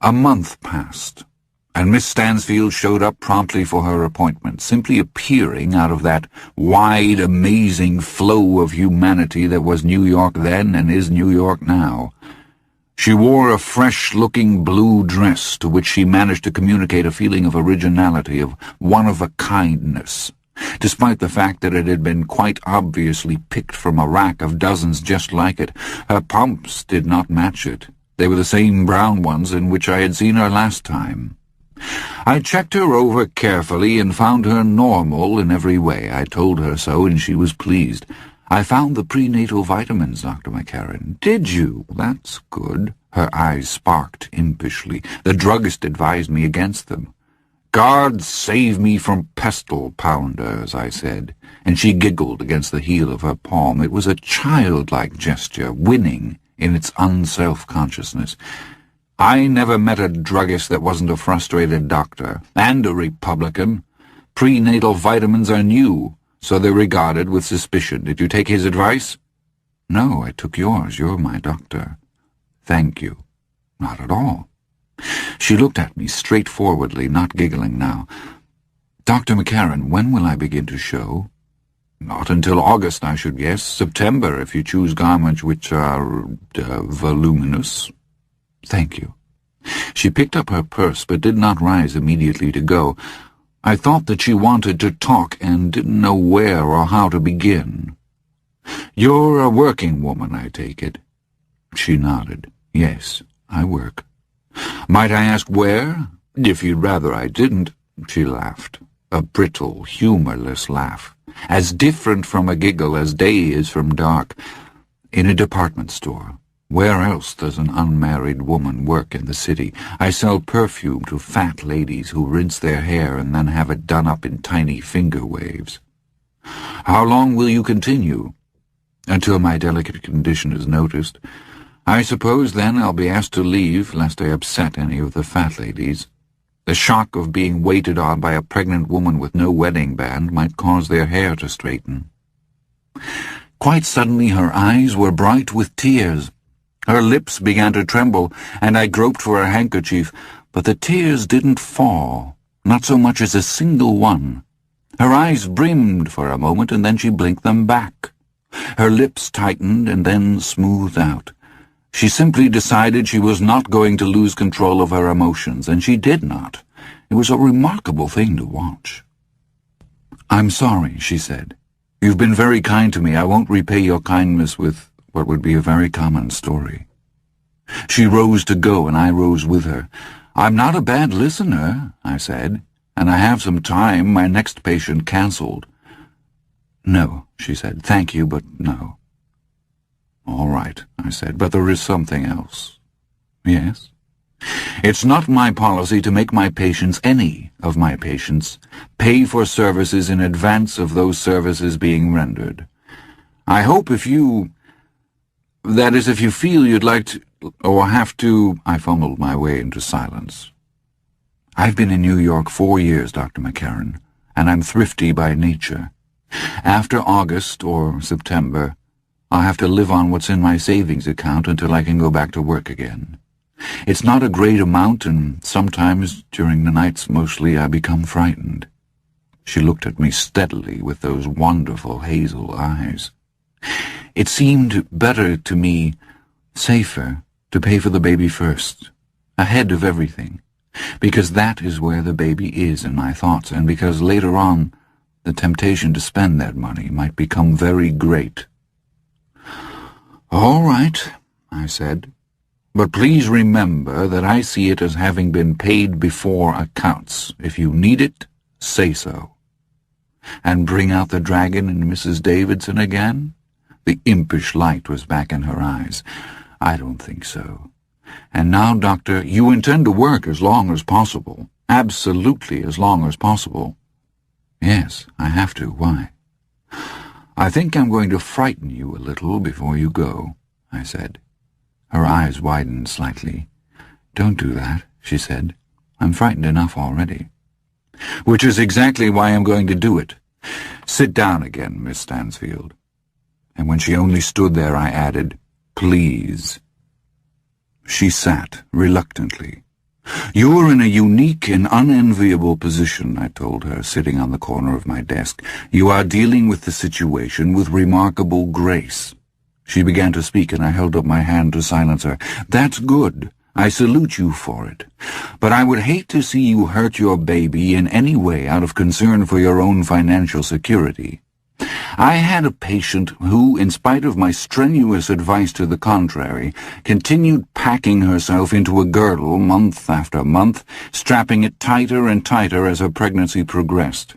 A month passed, and Miss Stansfield showed up promptly for her appointment, simply appearing out of that wide, amazing flow of humanity that was New York then and is New York now. She wore a fresh-looking blue dress to which she managed to communicate a feeling of originality, of one-of-a-kindness, despite the fact that it had been quite obviously picked from a rack of dozens just like it. Her pumps did not match it. They were the same brown ones in which I had seen her last time. I checked her over carefully and found her normal in every way. I told her so, and she was pleased. I found the prenatal vitamins, Dr. McCarron. Did you? That's good. Her eyes sparked impishly. The druggist advised me against them. God save me from pestle pounders, I said, and she giggled against the heel of her palm. It was a childlike gesture, winning in its unself-consciousness. I never met a druggist that wasn't a frustrated doctor, and a Republican. Prenatal vitamins are new, so they're regarded with suspicion. Did you take his advice? No, I took yours. You're my doctor. Thank you. Not at all. She looked at me straightforwardly, not giggling now. Dr. McCarron, when will I begin to show? Not until August, I should guess. September, if you choose garments which are voluminous. Thank you. She picked up her purse, but did not rise immediately to go. I thought that she wanted to talk and didn't know where or how to begin. You're a working woman, I take it. She nodded. Yes, I work. Might I ask where? If you'd rather I didn't. She laughed. A brittle, humorless laugh, as different from a giggle as day is from dark. In a department store. Where else does an unmarried woman work in the city? I sell perfume to fat ladies who rinse their hair and then have it done up in tiny finger waves. How long will you continue? Until my delicate condition is noticed. I suppose then I'll be asked to leave, lest I upset any of the fat ladies. The shock of being waited on by a pregnant woman with no wedding band might cause their hair to straighten. Quite suddenly her eyes were bright with tears. Her lips began to tremble, and I groped for a handkerchief, but the tears didn't fall, not so much as a single one. Her eyes brimmed for a moment, and then she blinked them back. Her lips tightened and then smoothed out. She simply decided she was not going to lose control of her emotions, and she did not. It was a remarkable thing to watch. I'm sorry, she said. You've been very kind to me. I won't repay your kindness with what would be a very common story. She rose to go, and I rose with her. I'm not a bad listener, I said, and I have some time. My next patient cancelled. No, she said. Thank you, but no. All right, I said, but there is something else. Yes? It's not my policy to make my patients, any of my patients, pay for services in advance of those services being rendered. I hope if you... That is, if you feel you'd like to, or have to... I fumbled my way into silence. I've been in New York 4 years, Dr. McCarron, and I'm thrifty by nature. After August or September, I'll have to live on what's in my savings account until I can go back to work again. It's not a great amount, and sometimes, during the nights mostly, I become frightened." She looked at me steadily with those wonderful hazel eyes. "It seemed better to me, safer, to pay for the baby first, ahead of everything, because that is where the baby is in my thoughts, and because later on the temptation to spend that money might become very great." "All right," I said, "but please remember that I see it as having been paid before accounts. If you need it, say so." "And bring out the dragon and Mrs. Davidson again?" The impish light was back in her eyes. "I don't think so. And now, Doctor, you intend to work as long as possible. Absolutely as long as possible." "Yes, I have to. Why?" "I think I'm going to frighten you a little before you go," I said. Her eyes widened slightly. "Don't do that," she said. "I'm frightened enough already." "Which is exactly why I'm going to do it. Sit down again, Miss Stansfield." And when she only stood there, I added, "Please." She sat, reluctantly. "You are in a unique and unenviable position," I told her, sitting on the corner of my desk. "You are dealing with the situation with remarkable grace." She began to speak, and I held up my hand to silence her. "That's good. I salute you for it. But I would hate to see you hurt your baby in any way out of concern for your own financial security. I had a patient who, in spite of my strenuous advice to the contrary, continued packing herself into a girdle month after month, strapping it tighter and tighter as her pregnancy progressed.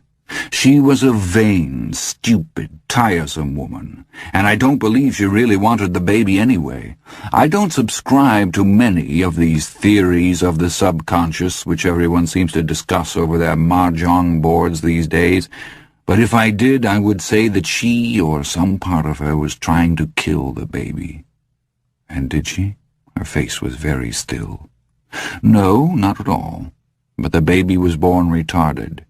She was a vain, stupid, tiresome woman, and I don't believe she really wanted the baby anyway. I don't subscribe to many of these theories of the subconscious which everyone seems to discuss over their mahjong boards these days, but if I did, I would say that she, or some part of her, was trying to kill the baby. And did she? Her face was very still. No, not at all. But the baby was born retarded.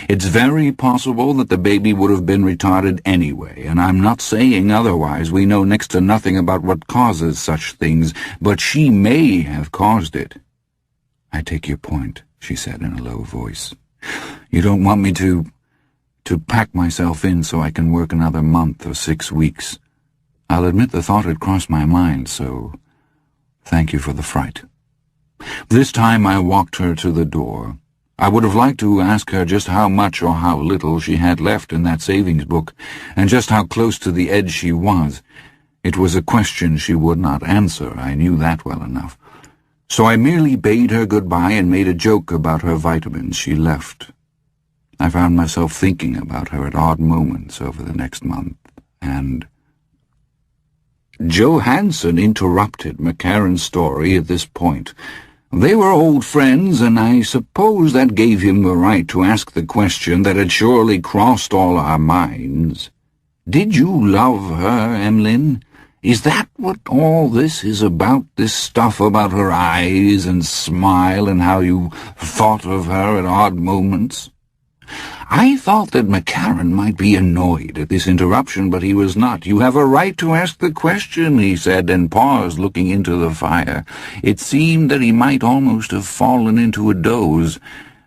It's very possible that the baby would have been retarded anyway, and I'm not saying otherwise. We know next to nothing about what causes such things, but she may have caused it. "I take your point," she said in a low voice. "You don't want me to pack myself in so I can work another month or 6 weeks. I'll admit the thought had crossed my mind, so thank you for the fright." This time I walked her to the door. I would have liked to ask her just how much or how little she had left in that savings book, and just how close to the edge she was. It was a question she would not answer, I knew that well enough. So I merely bade her goodbye and made a joke about her vitamins. She left. I found myself thinking about her at odd moments over the next month, and... Johansson interrupted McCarron's story at this point. They were old friends, and I suppose that gave him the right to ask the question that had surely crossed all our minds. "Did you love her, Emlyn? Is that what all this is about, this stuff about her eyes and smile and how you thought of her at odd moments?" I thought that McCarron might be annoyed at this interruption, but he was not. "You have a right to ask the question," he said, and paused, looking into the fire. It seemed that he might almost have fallen into a doze.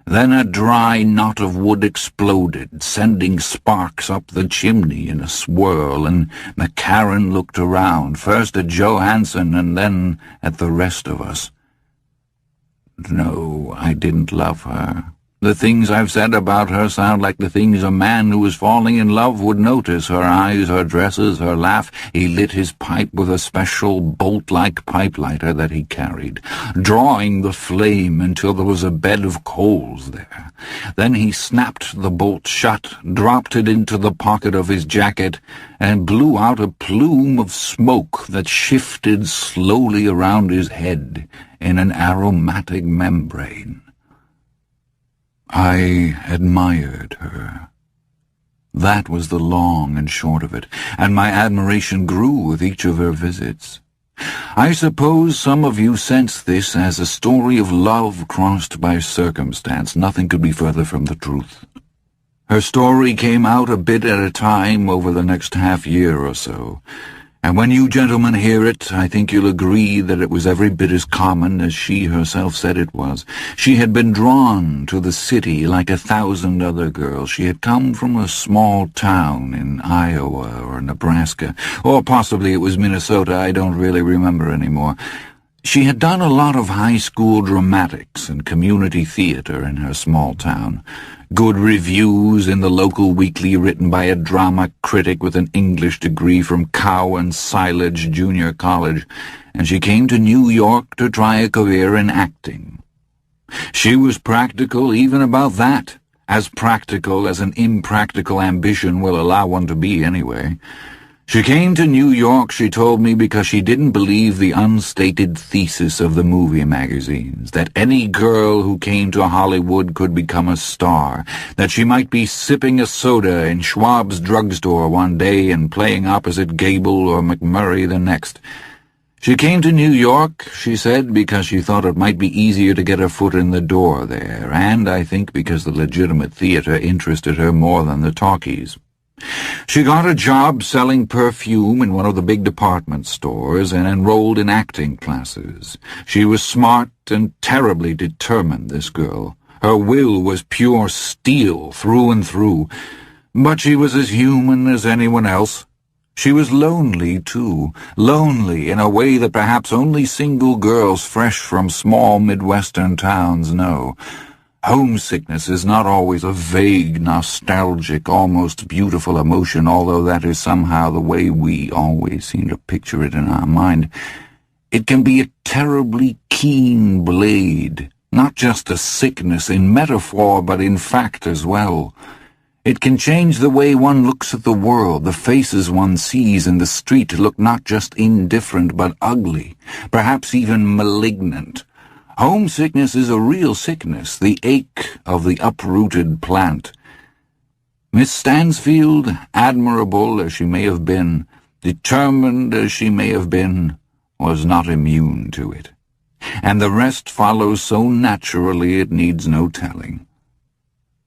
Then a dry knot of wood exploded, sending sparks up the chimney in a swirl, and McCarron looked around, first at Johansson and then at the rest of us. "No, I didn't love her. The things I've said about her sound like the things a man who was falling in love would notice. Her eyes, her dresses, her laugh." He lit his pipe with a special bolt-like pipe lighter that he carried, drawing the flame until there was a bed of coals there. Then he snapped the bolt shut, dropped it into the pocket of his jacket, and blew out a plume of smoke that shifted slowly around his head in an aromatic membrane. I admired her. That was the long and short of it, and my admiration grew with each of her visits. I suppose some of you sense this as a story of love crossed by circumstance. Nothing could be further from the truth. Her story came out a bit at a time over the next half-year or so, And when you gentlemen hear it, I think you'll agree that it was every bit as common as she herself said it was. She had been drawn to the city like 1,000 other girls. She had come from a small town in Iowa or Nebraska, or possibly it was Minnesota, I don't really remember anymore. She had done a lot of high school dramatics and community theater in her small town. Good reviews in the local weekly written by a drama critic with an English degree from Cow and Silage Junior College, and she came to New York to try a career in acting. She was practical even about that, as practical as an impractical ambition will allow one to be anyway. She came to New York, she told me, because she didn't believe the unstated thesis of the movie magazines, that any girl who came to Hollywood could become a star, that she might be sipping a soda in Schwab's drugstore one day and playing opposite Gable or McMurray the next. She came to New York, she said, because she thought it might be easier to get her foot in the door there, and I think because the legitimate theater interested her more than the talkies. She got a job selling perfume in one of the big department stores and enrolled in acting classes. She was smart and terribly determined, this girl. Her will was pure steel through and through, but she was as human as anyone else. She was lonely, too, lonely in a way that perhaps only single girls fresh from small Midwestern towns know. Homesickness is not always a vague, nostalgic, almost beautiful emotion, although that is somehow the way we always seem to picture it in our mind. It can be a terribly keen blade, not just a sickness in metaphor, but in fact as well. It can change the way one looks at the world. The faces one sees in the street look not just indifferent, but ugly, perhaps even malignant. Homesickness is a real sickness, the ache of the uprooted plant. Miss Stansfield, admirable as she may have been, determined as she may have been, was not immune to it. And the rest follows so naturally it needs no telling.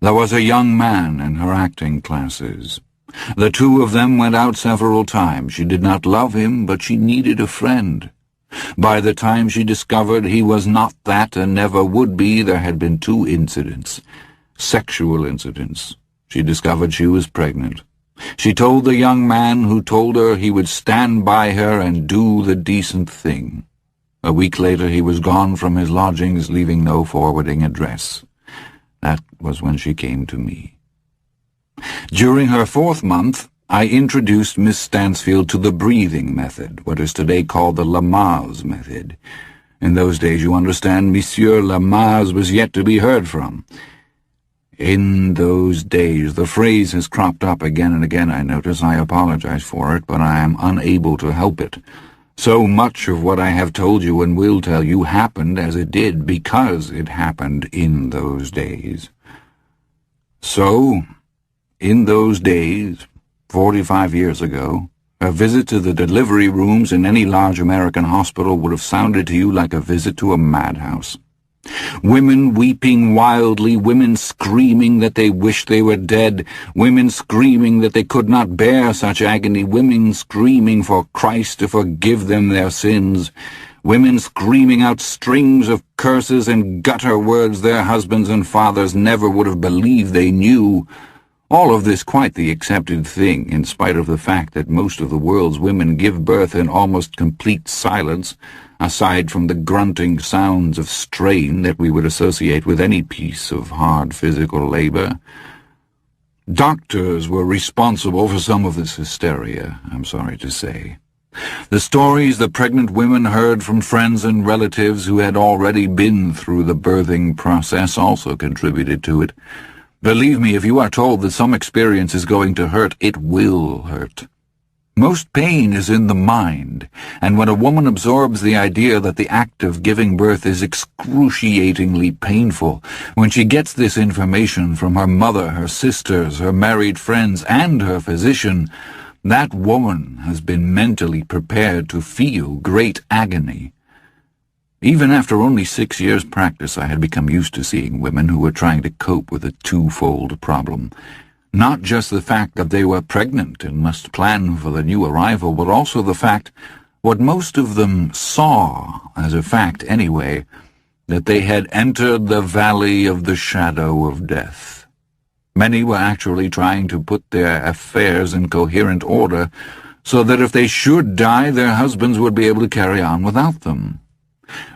There was a young man in her acting classes. The two of them went out several times. She did not love him, but she needed a friend. By the time she discovered he was not that and never would be, there had been 2 incidents. Sexual incidents. She discovered she was pregnant. She told the young man who told her he would stand by her and do the decent thing. A week later he was gone from his lodgings, leaving no forwarding address. That was when she came to me. During her 4th month, I introduced Miss Stansfield to the breathing method, what is today called the Lamaze method. In those days, you understand, Monsieur Lamaze was yet to be heard from. In those days, the phrase has cropped up again and again, I notice. I apologize for it, but I am unable to help it. So much of what I have told you and will tell you happened as it did because it happened in those days. So, in those days, 45 years ago, a visit to the delivery rooms in any large American hospital would have sounded to you like a visit to a madhouse. Women weeping wildly, women screaming that they wished they were dead, women screaming that they could not bear such agony, women screaming for Christ to forgive them their sins, women screaming out strings of curses and gutter words their husbands and fathers never would have believed they knew. All of this quite the accepted thing, in spite of the fact that most of the world's women give birth in almost complete silence, aside from the grunting sounds of strain that we would associate with any piece of hard physical labor. Doctors were responsible for some of this hysteria, I'm sorry to say. The stories the pregnant women heard from friends and relatives who had already been through the birthing process also contributed to it. Believe me, if you are told that some experience is going to hurt, it will hurt. Most pain is in the mind, and when a woman absorbs the idea that the act of giving birth is excruciatingly painful, when she gets this information from her mother, her sisters, her married friends, and her physician, that woman has been mentally prepared to feel great agony. Even after only 6 years' practice, I had become used to seeing women who were trying to cope with a twofold problem. Not just the fact that they were pregnant and must plan for the new arrival, but also the fact, what most of them saw as a fact anyway, that they had entered the valley of the shadow of death. Many were actually trying to put their affairs in coherent order, so that if they should die, their husbands would be able to carry on without them.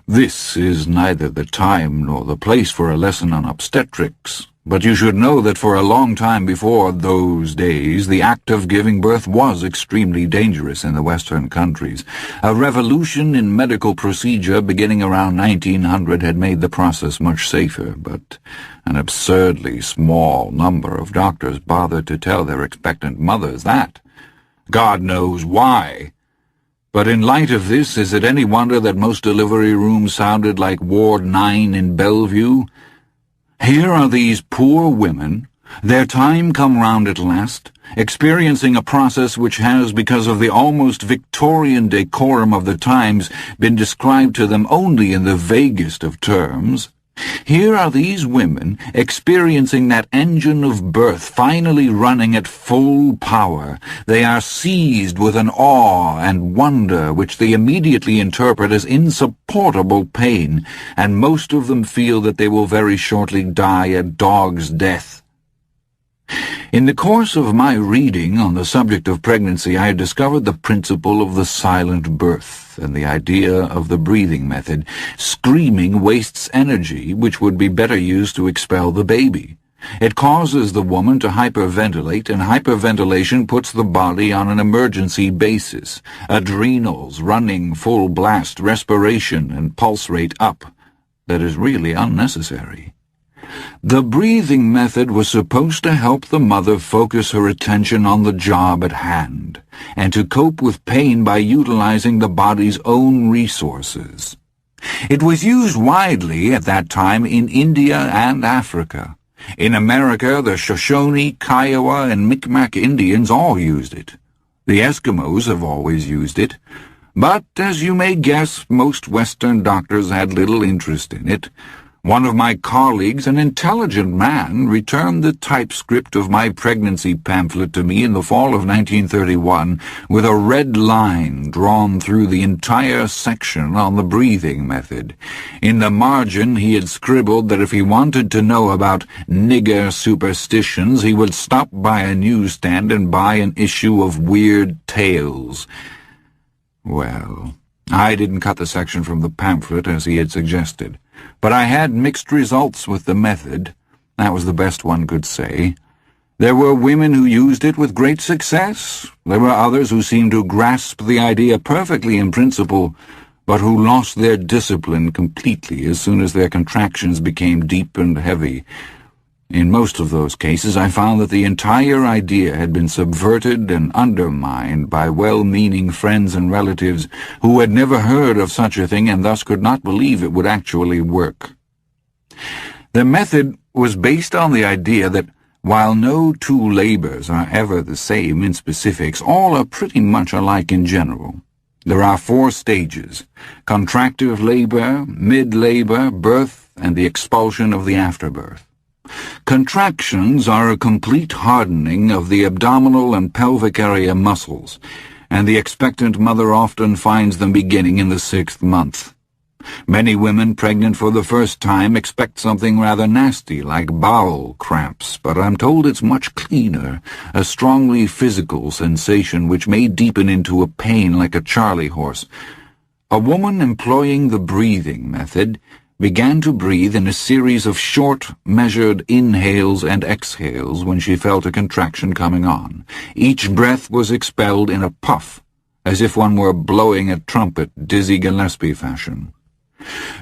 This is neither the time nor the place for a lesson on obstetrics, but you should know that for a long time before those days, the act of giving birth was extremely dangerous in the Western countries. A revolution in medical procedure beginning around 1900 had made the process much safer, but an absurdly small number of doctors bothered to tell their expectant mothers that. God knows why. But in light of this, is it any wonder that most delivery rooms sounded like Ward 9 in Bellevue? Here are these poor women, their time come round at last, experiencing a process which has, because of the almost Victorian decorum of the times, been described to them only in the vaguest of terms. Here are these women experiencing that engine of birth finally running at full power. They are seized with an awe and wonder which they immediately interpret as insupportable pain, and most of them feel that they will very shortly die a dog's death. In the course of my reading on the subject of pregnancy, I had discovered the principle of the silent birth and the idea of the breathing method. Screaming wastes energy, which would be better used to expel the baby. It causes the woman to hyperventilate, and hyperventilation puts the body on an emergency basis. Adrenals running full blast, respiration and pulse rate up. That is really unnecessary. The breathing method was supposed to help the mother focus her attention on the job at hand, and to cope with pain by utilizing the body's own resources. It was used widely at that time in India and Africa. In America, the Shoshone, Kiowa, and Micmac Indians all used it. The Eskimos have always used it. But, as you may guess, most Western doctors had little interest in it. One of my colleagues, an intelligent man, returned the typescript of my pregnancy pamphlet to me in the fall of 1931 with a red line drawn through the entire section on the breathing method. In the margin he had scribbled that if he wanted to know about nigger superstitions, he would stop by a newsstand and buy an issue of Weird Tales. Well, I didn't cut the section from the pamphlet as he had suggested. But I had mixed results with the method. That was the best one could say. There were women who used it with great success. There were others who seemed to grasp the idea perfectly in principle, but who lost their discipline completely as soon as their contractions became deep and heavy. In most of those cases, I found that the entire idea had been subverted and undermined by well-meaning friends and relatives who had never heard of such a thing and thus could not believe it would actually work. The method was based on the idea that while no two labors are ever the same in specifics, all are pretty much alike in general. There are 4 stages: contractive labor, mid-labor, birth, and the expulsion of the afterbirth. Contractions are a complete hardening of the abdominal and pelvic area muscles, and the expectant mother often finds them beginning in the 6th month. Many women pregnant for the first time expect something rather nasty, like bowel cramps, but I'm told it's much cleaner, a strongly physical sensation which may deepen into a pain like a charley horse. A woman employing the breathing method began to breathe in a series of short, measured inhales and exhales when she felt a contraction coming on. Each breath was expelled in a puff, as if one were blowing a trumpet, Dizzy Gillespie fashion.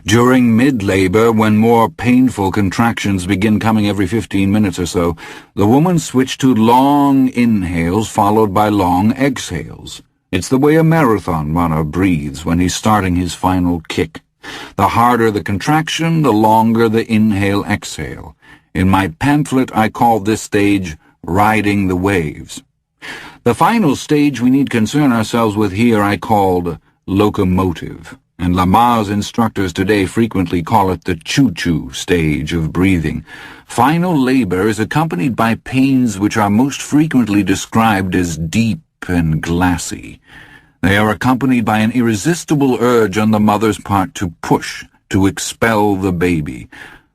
During mid-labor, when more painful contractions begin coming every 15 minutes or so, the woman switched to long inhales followed by long exhales. It's the way a marathon runner breathes when he's starting his final kick. The harder the contraction, the longer the inhale-exhale. In my pamphlet, I called this stage riding the waves. The final stage we need concern ourselves with here I called locomotive. and Lamar's instructors today frequently call it the choo-choo stage of breathing. Final labor is accompanied by pains which are most frequently described as deep and glassy. They are accompanied by an irresistible urge on the mother's part to push, to expel the baby.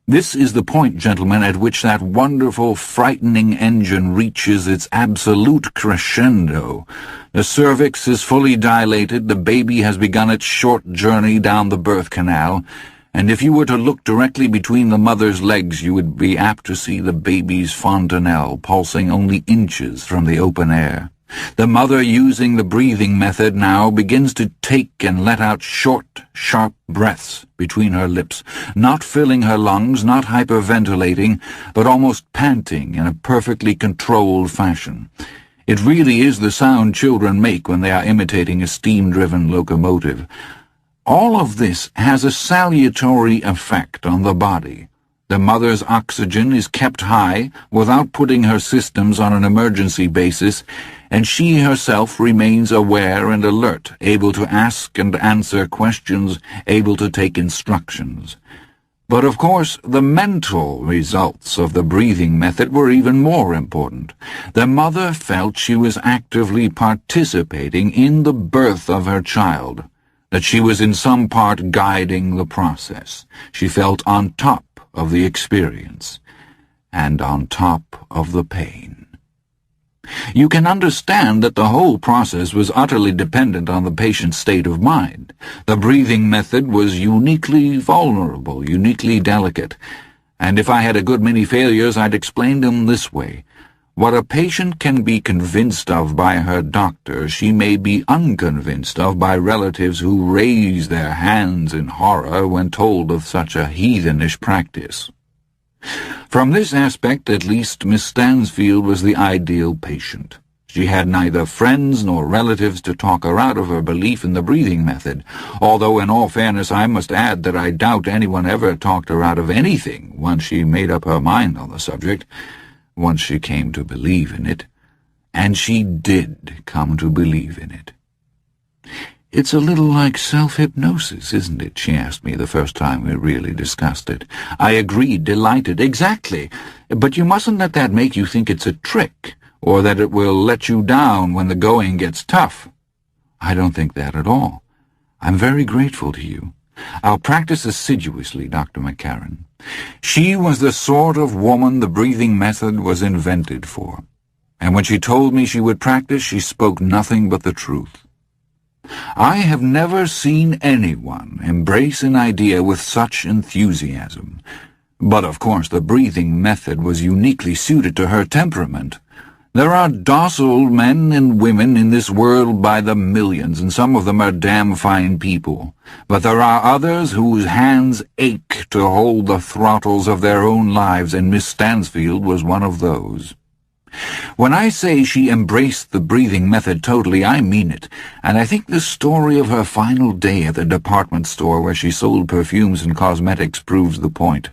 This is the point, gentlemen, at which that wonderful, frightening engine reaches its absolute crescendo. The cervix is fully dilated, the baby has begun its short journey down the birth canal, and if you were to look directly between the mother's legs, you would be apt to see the baby's fontanelle pulsing only inches from the open air. The mother, using the breathing method now, begins to take and let out short, sharp breaths between her lips, not filling her lungs, not hyperventilating, but almost panting in a perfectly controlled fashion. It really is the sound children make when they are imitating a steam-driven locomotive. All of this has a salutary effect on the body. The mother's oxygen is kept high without putting her systems on an emergency basis, and she herself remains aware and alert, able to ask and answer questions, able to take instructions. But of course, the mental results of the breathing method were even more important. The mother felt she was actively participating in the birth of her child, that she was in some part guiding the process. She felt on top of the experience, and on top of the pain. You can understand that the whole process was utterly dependent on the patient's state of mind. The breathing method was uniquely vulnerable, uniquely delicate, and if I had a good many failures, I'd explain them this way. What a patient can be convinced of by her doctor, she may be unconvinced of by relatives who raise their hands in horror when told of such a heathenish practice. From this aspect, at least, Miss Stansfield was the ideal patient. She had neither friends nor relatives to talk her out of her belief in the breathing method, although in all fairness I must add that I doubt anyone ever talked her out of anything once she made up her mind on the subject, once she came to believe in it. And she did come to believe in it. "It's a little like self-hypnosis, isn't it?" she asked me the first time we really discussed it. I agreed, delighted. "Exactly. But you mustn't let that make you think it's a trick, or that it will let you down when the going gets tough." "I don't think that at all. I'm very grateful to you. I'll practice assiduously, Dr. McCarron." She was the sort of woman the breathing method was invented for, and when she told me she would practice, she spoke nothing but the truth. I have never seen anyone embrace an idea with such enthusiasm. But of course the breathing method was uniquely suited to her temperament. There are docile men and women in this world by the millions, and some of them are damn fine people. But there are others whose hands ache to hold the throttles of their own lives, and Miss Stansfield was one of those. When I say she embraced the breathing method totally, I mean it, and I think the story of her final day at the department store where she sold perfumes and cosmetics proves the point.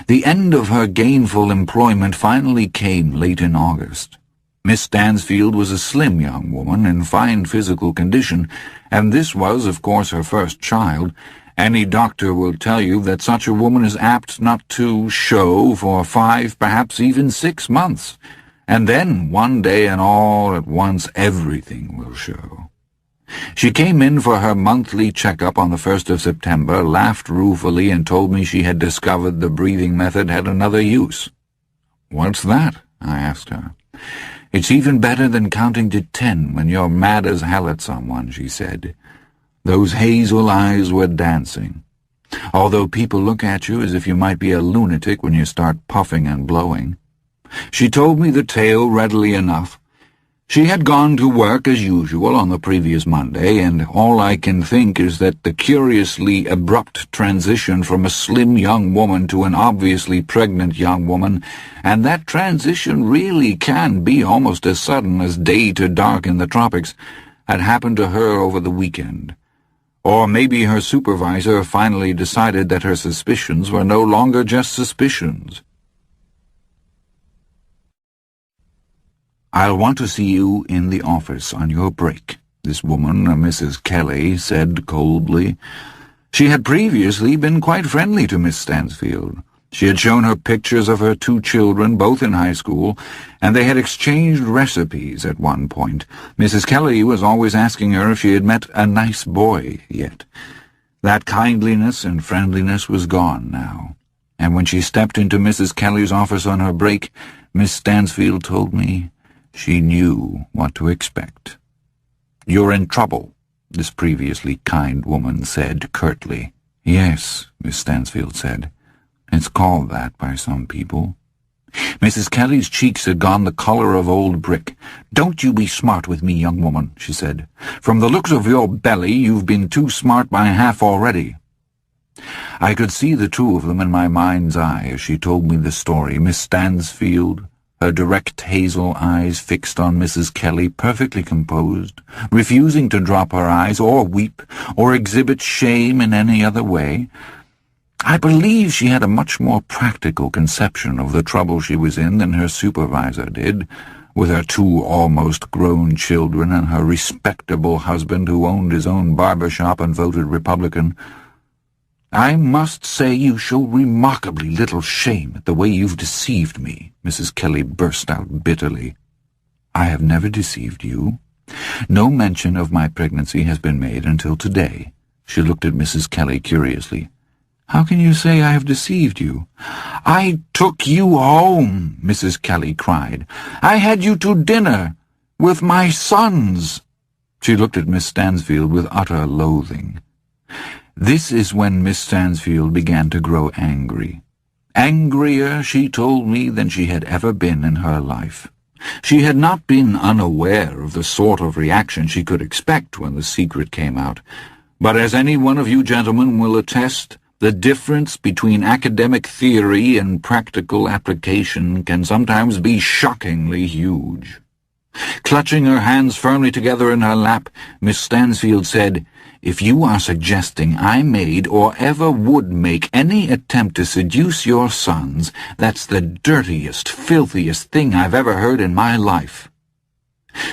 The end of her gainful employment finally came late in August. Miss Stansfield was a slim young woman in fine physical condition, and this was, of course, her first child. Any doctor will tell you that such a woman is apt not to show for 5, perhaps even 6 months, and then one day and all at once everything will show. She came in for her monthly checkup on the 1st of September, laughed ruefully, and told me she had discovered the breathing method had another use. "What's that?" I asked her. "It's even better than counting to 10 when you're mad as hell at someone," she said. Those hazel eyes were dancing. "Although people look at you as if you might be a lunatic when you start puffing and blowing." She told me the tale readily enough. She had gone to work as usual on the previous Monday, and all I can think is that the curiously abrupt transition from a slim young woman to an obviously pregnant young woman, and that transition really can be almost as sudden as day to dark in the tropics, had happened to her over the weekend. Or maybe her supervisor finally decided that her suspicions were no longer just suspicions. "I'll want to see you in the office on your break," this woman, Mrs. Kelly, said coldly. She had previously been quite friendly to Miss Stansfield. She had shown her pictures of her 2 children, both in high school, and they had exchanged recipes at one point. Mrs. Kelly was always asking her if she had met a nice boy yet. That kindliness and friendliness was gone now, and when she stepped into Mrs. Kelly's office on her break, Miss Stansfield told me she knew what to expect. "You're in trouble," this previously kind woman said curtly. "Yes," Miss Stansfield said. "It's called that by some people." Mrs. Kelly's cheeks had gone the color of old brick. "Don't you be smart with me, young woman," she said. "From the looks of your belly, you've been too smart by half already." I could see the 2 of them in my mind's eye as she told me the story. Miss Stansfield, her direct hazel eyes fixed on Mrs. Kelly, perfectly composed, refusing to drop her eyes or weep or exhibit shame in any other way. I believe she had a much more practical conception of the trouble she was in than her supervisor did, with her 2 almost grown children and her respectable husband who owned his own barber shop and voted Republican. "I must say you show remarkably little shame at the way you've deceived me," Mrs. Kelly burst out bitterly. "I have never deceived you. No mention of my pregnancy has been made until today." She looked at Mrs. Kelly curiously. "How can you say I have deceived you?" "I took you home," Mrs. Kelly cried. "I had you to dinner with my sons." She looked at Miss Stansfield with utter loathing. This is when Miss Stansfield began to grow angry. Angrier, she told me, than she had ever been in her life. She had not been unaware of the sort of reaction she could expect when the secret came out, but as any one of you gentlemen will attest, the difference between academic theory and practical application can sometimes be shockingly huge. Clutching her hands firmly together in her lap, Miss Stansfield said, "If you are suggesting I made or ever would make any attempt to seduce your sons, that's the dirtiest, filthiest thing I've ever heard in my life."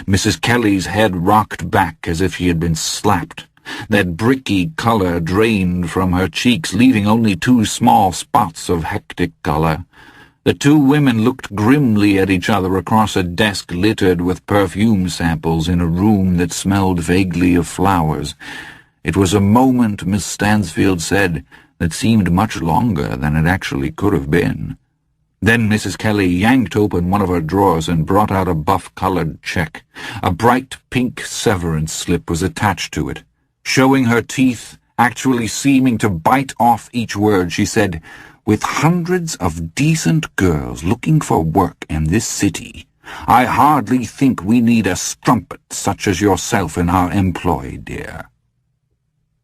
Mrs. Kelly's head rocked back as if she had been slapped. That bricky color drained from her cheeks, leaving only 2 small spots of hectic color. The 2 women looked grimly at each other across a desk littered with perfume samples in a room that smelled vaguely of flowers. It was a moment, Miss Stansfield said, that seemed much longer than it actually could have been. Then Mrs. Kelly yanked open one of her drawers and brought out a buff-colored check. A bright pink severance slip was attached to it. Showing her teeth, actually seeming to bite off each word, she said, "With hundreds of decent girls looking for work in this city, I hardly think we need a strumpet such as yourself in our employ, dear."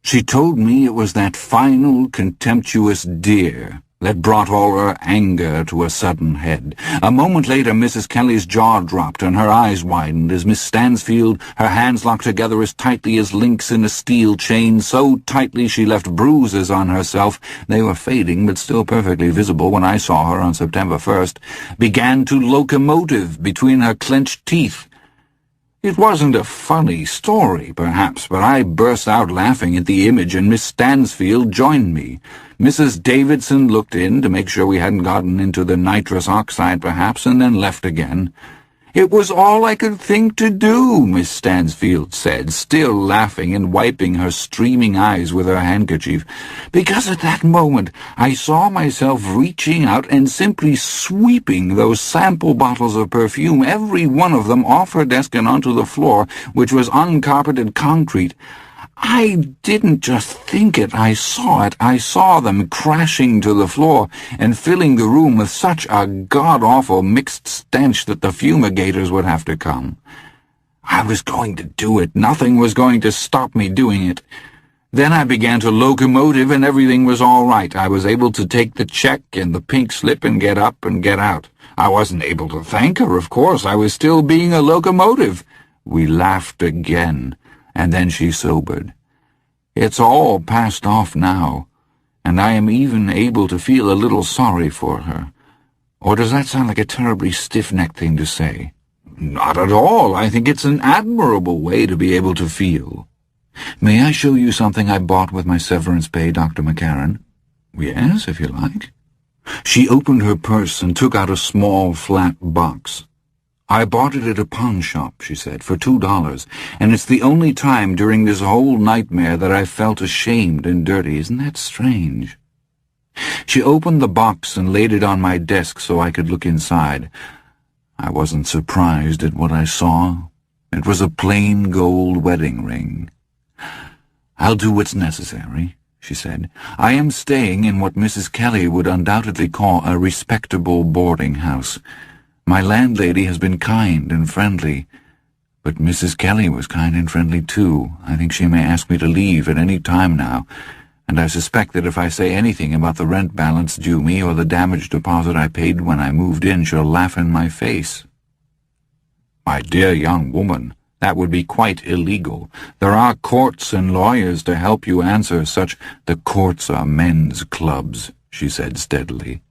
She told me it was that final, contemptuous dear that brought all her anger to a sudden head. A moment later, Mrs. Kelly's jaw dropped and her eyes widened as Miss Stansfield, her hands locked together as tightly as links in a steel chain, so tightly she left bruises on herself, they were fading but still perfectly visible when I saw her on September 1st, began to locomotive between her clenched teeth. It wasn't a funny story, perhaps, but I burst out laughing at the image, and Miss Stansfield joined me. Mrs. Davidson looked in to make sure we hadn't gotten into the nitrous oxide, perhaps, and then left again. "It was all I could think to do," Miss Stansfield said, still laughing and wiping her streaming eyes with her handkerchief, "because at that moment I saw myself reaching out and simply sweeping those sample bottles of perfume, every one of them, off her desk and onto the floor, which was uncarpeted concrete. I didn't just think it, I saw it. I saw them crashing to the floor and filling the room with such a god-awful mixed stench that the fumigators would have to come. I was going to do it. Nothing was going to stop me doing it. Then I began to locomotive and everything was all right. I was able to take the check and the pink slip and get up and get out. I wasn't able to thank her, of course. I was still being a locomotive." We laughed again. And then she sobered. "It's all passed off now, and I am even able to feel a little sorry for her. Or does that sound like a terribly stiff-necked thing to say?" Not at all. I think it's an admirable way to be able to feel. May I show you something I bought with my severance pay, Dr. McCarron? Yes, if you like. She opened her purse and took out a small, flat box. I bought it at a pawn shop, she said, for $2, and it's the only time during this whole nightmare that I felt ashamed and dirty. Isn't that strange? She opened the box and laid it on my desk so I could look inside. I wasn't surprised at what I saw. It was a plain gold wedding ring. "I'll do what's necessary," she said. "I am staying in what Mrs. Kelly would undoubtedly call a respectable boarding house. My landlady has been kind and friendly, but Mrs. Kelly was kind and friendly too. I think she may ask me to leave at any time now, and I suspect that if I say anything about the rent balance due me or the damage deposit I paid when I moved in, she'll laugh in my face." "My dear young woman, that would be quite illegal. There are courts and lawyers to help you answer such—" "The courts are men's clubs," she said steadily,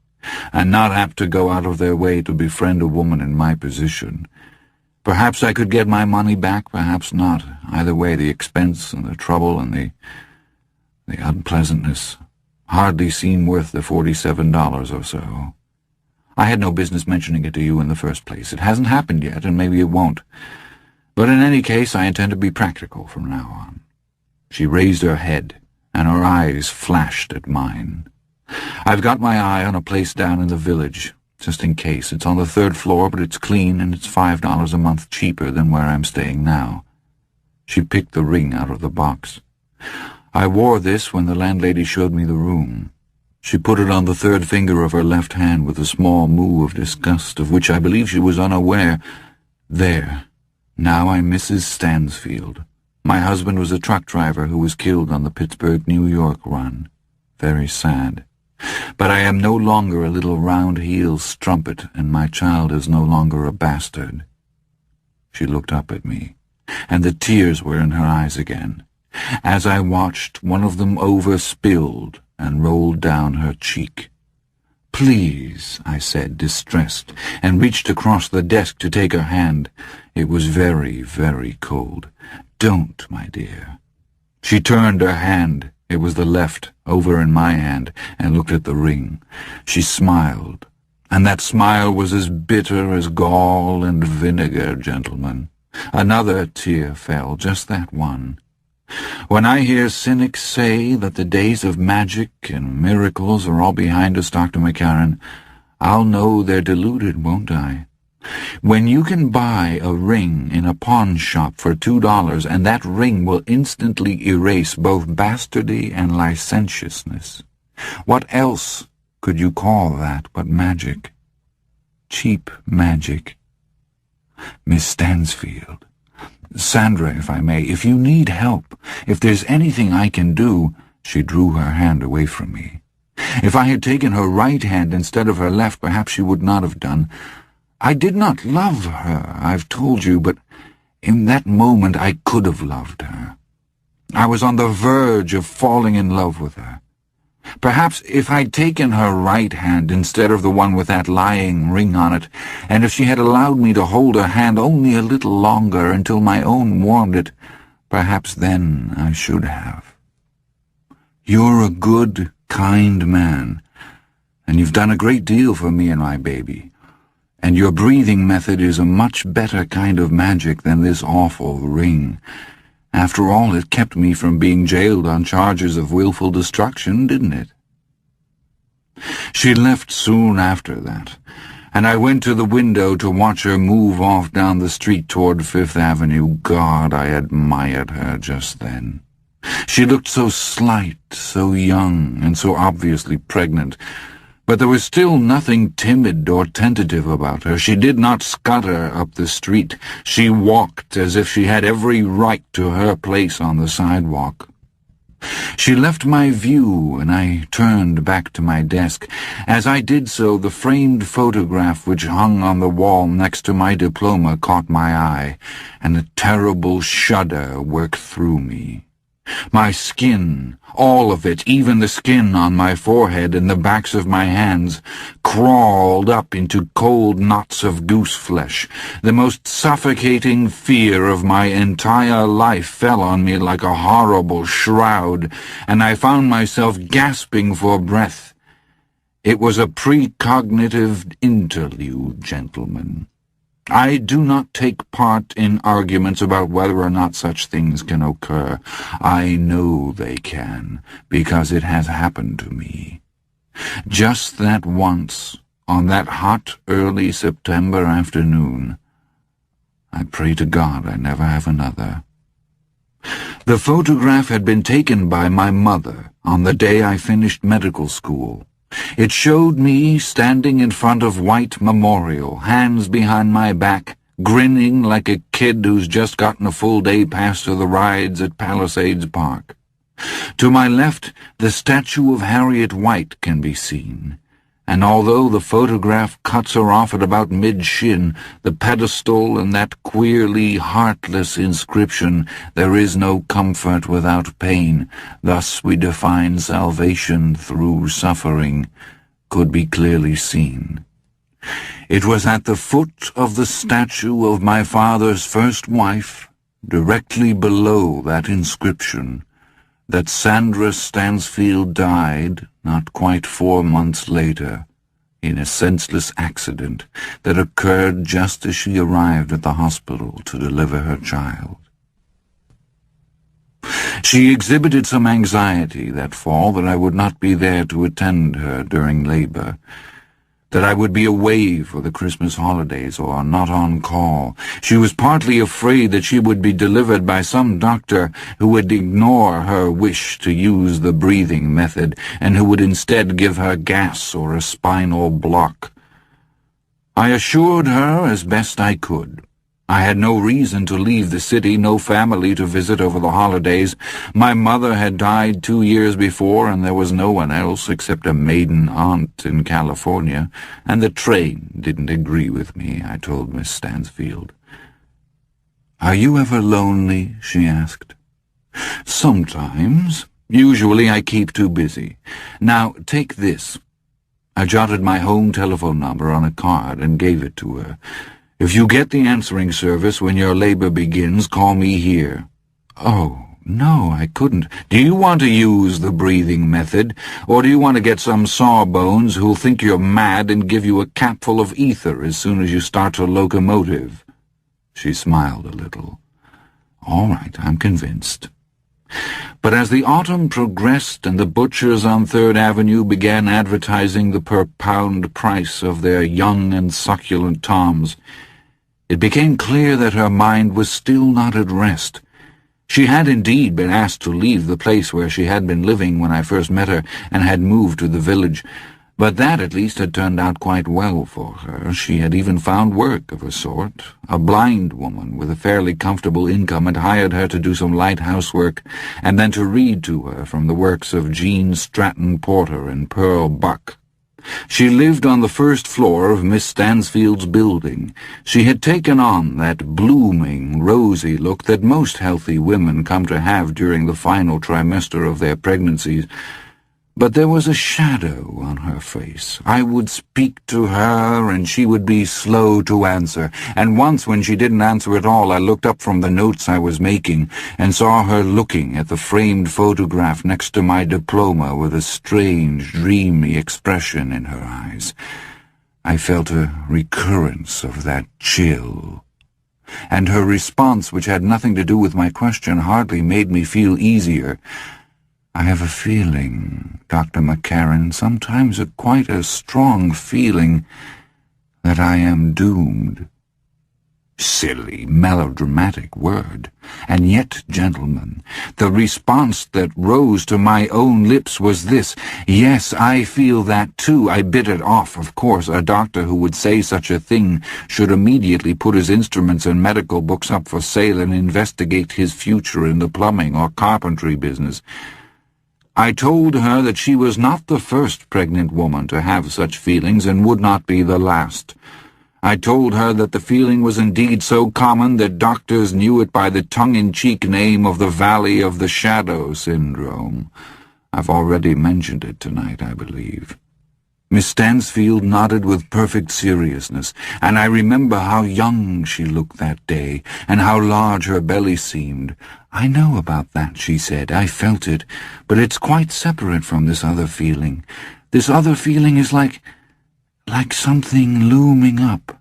"and not apt to go out of their way to befriend a woman in my position. Perhaps I could get my money back, perhaps not. Either way, the expense and the trouble and the unpleasantness hardly seem worth the $47 or so. I had no business mentioning it to you in the first place. It hasn't happened yet, and maybe it won't. But in any case, I intend to be practical from now on." She raised her head, and her eyes flashed at mine. "I've got my eye on a place down in the village, just in case. It's on the 3rd floor, but it's clean, and it's $5 a month cheaper than where I'm staying now." She picked the ring out of the box. "I wore this when the landlady showed me the room." She put it on the 3rd finger of her left hand with a small moo of disgust, of which I believe she was unaware. "There. Now I'm Mrs. Stansfield. My husband was a truck driver who was killed on the Pittsburgh, New York run. Very sad. But I am no longer a little round-heeled strumpet, and my child is no longer a bastard." She looked up at me, and the tears were in her eyes again. As I watched, one of them overspilled and rolled down her cheek. "Please," I said, distressed, and reached across the desk to take her hand. It was very, very cold. "Don't, my dear." She turned her hand, it was the left, over in my hand, and looked at the ring. She smiled, and that smile was as bitter as gall and vinegar, gentlemen. Another tear fell, just that one. When I hear cynics say that the days of magic and miracles are all behind us, Dr. McCarron, I'll know they're deluded, won't I? When you can buy a ring in a pawn shop for $2, and that ring will instantly erase both bastardy and licentiousness, what else could you call that but magic? Cheap magic. Miss Stansfield. Sandra, if I may, if you need help, if there's anything I can do—" She drew her hand away from me. "If I had taken her right hand instead of her left, perhaps she would not have done. I did not love her, I've told you, but in that moment I could have loved her. I was on the verge of falling in love with her. Perhaps if I'd taken her right hand instead of the one with that lying ring on it, and if she had allowed me to hold her hand only a little longer until my own warmed it, perhaps then I should have. You're a good, kind man, and you've done a great deal for me and my baby, and your breathing method is a much better kind of magic than this awful ring. After all, it kept me from being jailed on charges of willful destruction, didn't it?" She left soon after that, and I went to the window to watch her move off down the street toward Fifth Avenue. God, I admired her just then. She looked so slight, so young, and so obviously pregnant. But there was still nothing timid or tentative about her. She did not scutter up the street. She walked as if she had every right to her place on the sidewalk. She left my view, and I turned back to my desk. As I did so, the framed photograph which hung on the wall next to my diploma caught my eye, and a terrible shudder worked through me. My skin, all of it, even the skin on my forehead and the backs of my hands, crawled up into cold knots of goose flesh. The most suffocating fear of my entire life fell on me like a horrible shroud, and I found myself gasping for breath. It was a precognitive interlude, gentlemen. I do not take part in arguments about whether or not such things can occur. I know they can, because it has happened to me. Just that once, on that hot, early September afternoon. I pray to God I never have another. The photograph had been taken by my mother on the day I finished medical school. It showed me standing in front of White Memorial, hands behind my back, grinning like a kid who's just gotten a full day pass to the rides at Palisades Park. To my left, the statue of Harriet White can be seen, and although the photograph cuts her off at about mid-shin, the pedestal and that queerly heartless inscription, "There is no comfort without pain, thus we define salvation through suffering," could be clearly seen. It was at the foot of the statue of my father's first wife, directly below that inscription, that Sandra Stansfield died not quite 4 months later, in a senseless accident that occurred just as she arrived at the hospital to deliver her child. She exhibited some anxiety that fall that I would not be there to attend her during labor, that I would be away for the Christmas holidays or not on call. She was partly afraid that she would be delivered by some doctor who would ignore her wish to use the breathing method and who would instead give her gas or a spinal block. I assured her as best I could. I had no reason to leave the city, no family to visit over the holidays. My mother had died 2 years before, and there was no one else except a maiden aunt in California, and the train didn't agree with me, I told Miss Stansfield. "Are you ever lonely?" she asked. "Sometimes. Usually I keep too busy. Now, take this." I jotted my home telephone number on a card and gave it to her. "If you get the answering service when your labor begins, call me here." "Oh, no, I couldn't. Do you want to use the breathing method, or do you want to get some sawbones who'll think you're mad and give you a capful of ether as soon as you start your locomotive?" She smiled a little. "All right, I'm convinced." But as the autumn progressed and the butchers on 3rd Avenue began advertising the per-pound price of their young and succulent toms, it became clear that her mind was still not at rest. She had indeed been asked to leave the place where she had been living when I first met her and had moved to the village, but that at least had turned out quite well for her. She had even found work of a sort. A blind woman with a fairly comfortable income had hired her to do some light housework and then to read to her from the works of Jean Stratton Porter and Pearl Buck. She lived on the 1st floor of Miss Stansfield's building. She had taken on that blooming, rosy look that most healthy women come to have during the final trimester of their pregnancies, but there was a shadow on her face. I would speak to her, and she would be slow to answer, and once when she didn't answer at all, I looked up from the notes I was making and saw her looking at the framed photograph next to my diploma with a strange, dreamy expression in her eyes. I felt a recurrence of that chill, and her response, which had nothing to do with my question, hardly made me feel easier. "I have a feeling, Dr. McCarron, sometimes quite a strong feeling, that I am doomed." Silly, melodramatic word. And yet, gentlemen, the response that rose to my own lips was this: "Yes, I feel that too." I bit it off, of course. A doctor who would say such a thing should immediately put his instruments and medical books up for sale and investigate his future in the plumbing or carpentry business. I told her that she was not the first pregnant woman to have such feelings and would not be the last. I told her that the feeling was indeed so common that doctors knew it by the tongue-in-cheek name of the Valley of the Shadow syndrome. I've already mentioned it tonight, I believe. Miss Stansfield nodded with perfect seriousness, and I remember how young she looked that day, and how large her belly seemed. "I know about that," she said. "I felt it, but it's quite separate from this other feeling. This other feeling is like something looming up.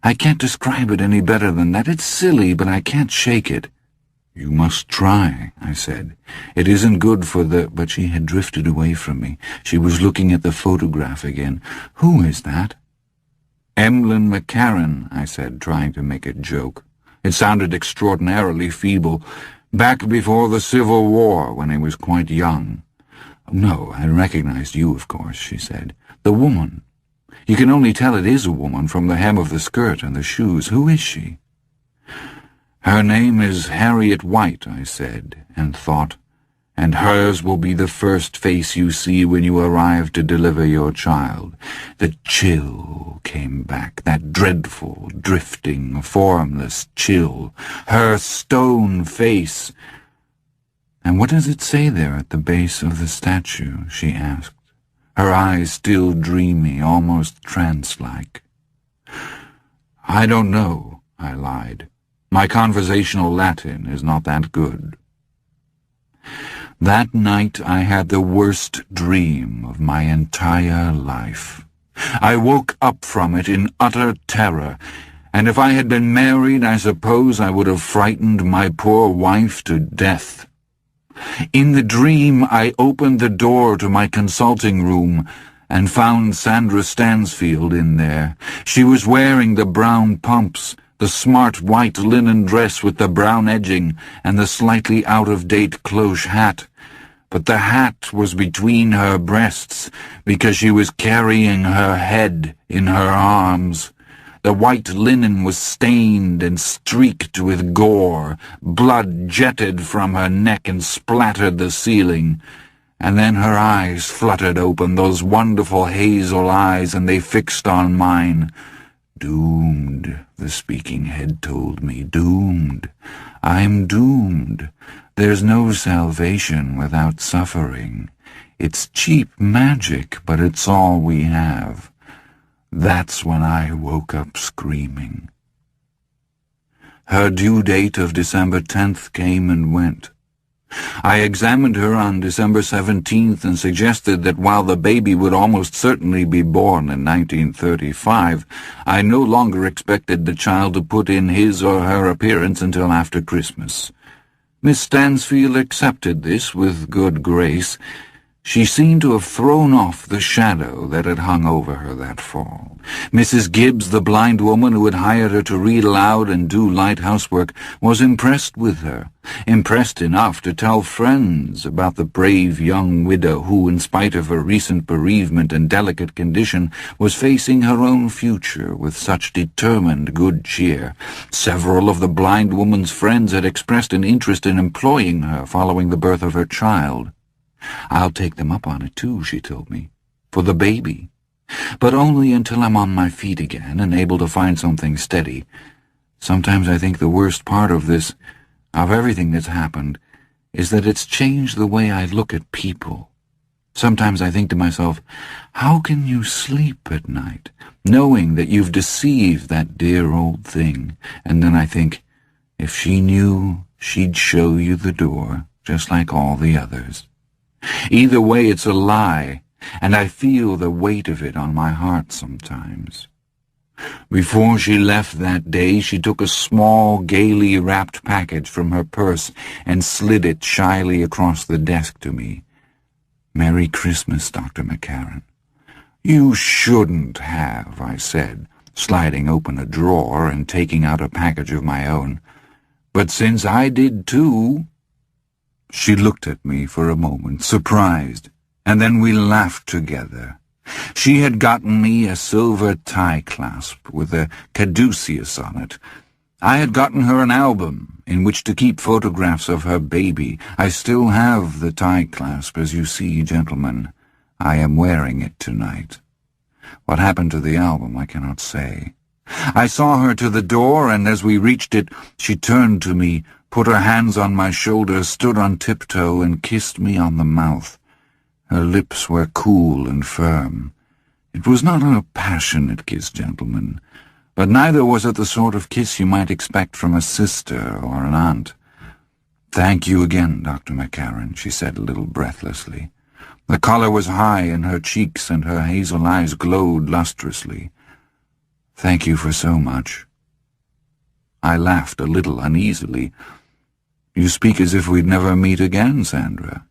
I can't describe it any better than that. It's silly, but I can't shake it." "You must try," I said. "It isn't good for the—" But she had drifted away from me. She was looking at the photograph again. "Who is that?" "Emlyn McCarron," I said, trying to make a joke. It sounded extraordinarily feeble. "Back before the Civil War, when he was quite young." "No, I recognized you, of course," she said. "The woman. You can only tell it is a woman from the hem of the skirt and the shoes. Who is she?" "Her name is Harriet White," I said, and thought, "and hers will be the first face you see when you arrive to deliver your child." The chill came back, that dreadful, drifting, formless chill. Her stone face. "And what does it say there at the base of the statue?" she asked, her eyes still dreamy, almost trance-like. "I don't know," I lied. "My conversational Latin is not that good." That night I had the worst dream of my entire life. I woke up from it in utter terror, and if I had been married, I suppose I would have frightened my poor wife to death. In the dream, I opened the door to my consulting room and found Sandra Stansfield in there. She was wearing the brown pumps, the smart white linen dress with the brown edging, and the slightly out-of-date cloche hat. But the hat was between her breasts because she was carrying her head in her arms. The white linen was stained and streaked with gore. Blood jetted from her neck and splattered the ceiling. And then her eyes fluttered open, those wonderful hazel eyes, and they fixed on mine. "Doomed," the speaking head told me. "Doomed. I'm doomed. There's no salvation without suffering. It's cheap magic, but it's all we have." That's when I woke up screaming. Her due date of December 10th came and went. I examined her on December 17th and suggested that while the baby would almost certainly be born in 1935, I no longer expected the child to put in his or her appearance until after Christmas. Miss Stansfield accepted this with good grace. She seemed to have thrown off the shadow that had hung over her that fall. Mrs. Gibbs, the blind woman who had hired her to read aloud and do light housework, was impressed with her, impressed enough to tell friends about the brave young widow who, in spite of her recent bereavement and delicate condition, was facing her own future with such determined good cheer. Several of the blind woman's friends had expressed an interest in employing her following the birth of her child. "I'll take them up on it, too," she told me, "for the baby. But only until I'm on my feet again and able to find something steady. Sometimes I think the worst part of this, of everything that's happened, is that it's changed the way I look at people. Sometimes I think to myself, how can you sleep at night, knowing that you've deceived that dear old thing? And then I think, if she knew, she'd show you the door, just like all the others. Either way, it's a lie, and I feel the weight of it on my heart sometimes." Before she left that day, she took a small, gaily wrapped package from her purse and slid it shyly across the desk to me. "Merry Christmas, Dr. McCarron." "You shouldn't have," I said, sliding open a drawer and taking out a package of my own. "But since I did too—" She looked at me for a moment, surprised, and then we laughed together. She had gotten me a silver tie clasp with a caduceus on it. I had gotten her an album in which to keep photographs of her baby. I still have the tie clasp, as you see, gentlemen. I am wearing it tonight. What happened to the album, I cannot say. I saw her to the door, and as we reached it, she turned to me, put her hands on my shoulders, stood on tiptoe, and kissed me on the mouth. Her lips were cool and firm. It was not a passionate kiss, gentlemen, but neither was it the sort of kiss you might expect from a sister or an aunt. "Thank you again, Dr. McCarron," she said a little breathlessly. The color was high in her cheeks, and her hazel eyes glowed lustrously. "Thank you for so much." I laughed a little uneasily. "You speak as if we'd never meet again, Sandra."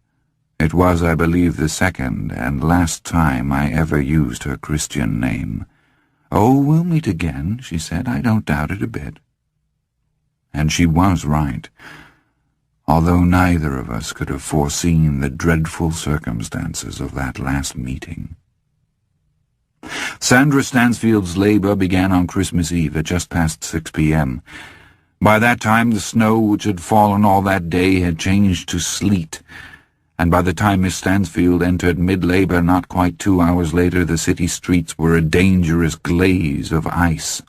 It was, I believe, the second and last time I ever used her Christian name. "Oh, we'll meet again," she said. "I don't doubt it a bit." And she was right, although neither of us could have foreseen the dreadful circumstances of that last meeting. Sandra Stansfield's labor began on Christmas Eve at just past 6 p.m. By that time the snow which had fallen all that day had changed to sleet, and by the time Miss Stansfield entered mid-labor not quite 2 hours later, the city streets were a dangerous glaze of ice.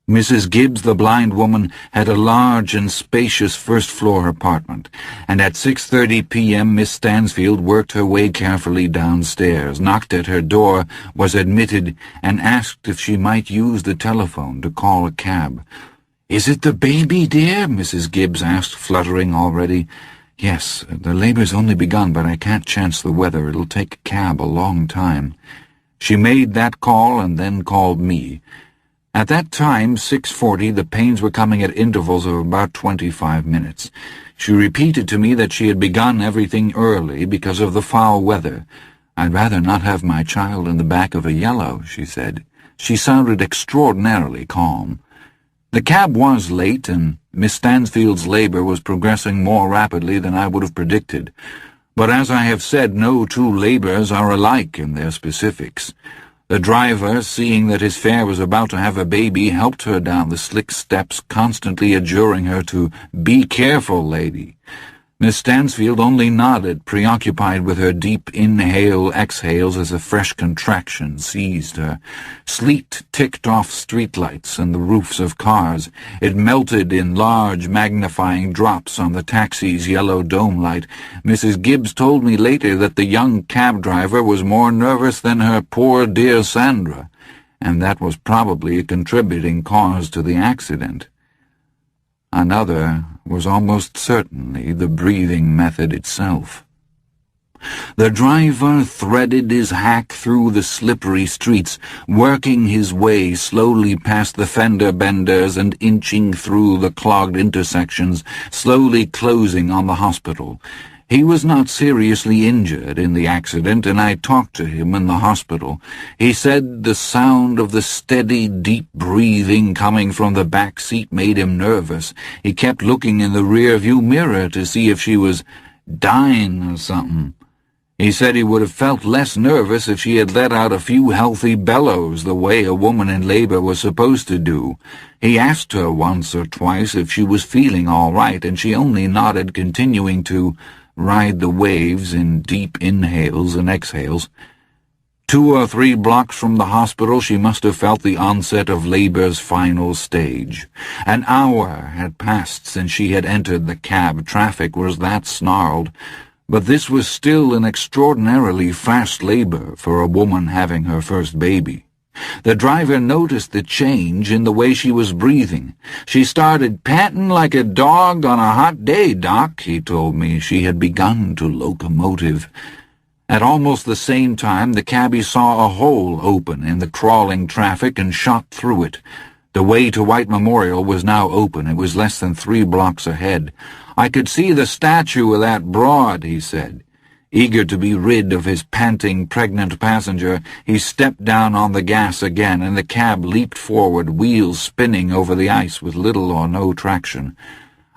Mrs. Gibbs, the blind woman, had a large and spacious first-floor apartment, and at 6:30 p.m. Miss Stansfield worked her way carefully downstairs, knocked at her door, was admitted, and asked if she might use the telephone to call a cab. "Is it the baby, dear?" Mrs. Gibbs asked, fluttering already. "Yes, the labor's only begun, but I can't chance the weather. It'll take a cab a long time." She made that call and then called me. At that time, 6:40, the pains were coming at intervals of about 25 minutes. She repeated to me that she had begun everything early because of the foul weather. "I'd rather not have my child in the back of a yellow," she said. She sounded extraordinarily calm. The cab was late, and Miss Stansfield's labor was progressing more rapidly than I would have predicted. But as I have said, no two labors are alike in their specifics. The driver, seeing that his fare was about to have a baby, helped her down the slick steps, constantly adjuring her to "Be careful, lady." Miss Stansfield only nodded, preoccupied with her deep inhale-exhales as a fresh contraction seized her. Sleet ticked off streetlights and the roofs of cars. It melted in large, magnifying drops on the taxi's yellow dome light. Mrs. Gibbs told me later that the young cab driver was more nervous than her poor dear Sandra, and that was probably a contributing cause to the accident. Another was almost certainly the breathing method itself. The driver threaded his hack through the slippery streets, working his way slowly past the fender benders and inching through the clogged intersections, slowly closing on the hospital. He was not seriously injured in the accident, and I talked to him in the hospital. He said the sound of the steady, deep breathing coming from the back seat made him nervous. He kept looking in the rear-view mirror to see if she was dying or something. He said he would have felt less nervous if she had let out a few healthy bellows the way a woman in labor was supposed to do. He asked her once or twice if she was feeling all right, and she only nodded, continuing to ride the waves in deep inhales and exhales. 2 or 3 blocks from the hospital, she must have felt the onset of labor's final stage. An hour had passed since she had entered the cab. Traffic was that snarled. But this was still an extraordinarily fast labor for a woman having her first baby. The driver noticed the change in the way she was breathing. "She started panting like a dog on a hot day, Doc," he told me. She had begun to locomotive. At almost the same time, the cabby saw a hole open in the crawling traffic and shot through it. The way to White Memorial was now open. It was less than 3 blocks ahead. "I could see the statue of that broad," he said. Eager to be rid of his panting, pregnant passenger, he stepped down on the gas again, and the cab leaped forward, wheels spinning over the ice with little or no traction.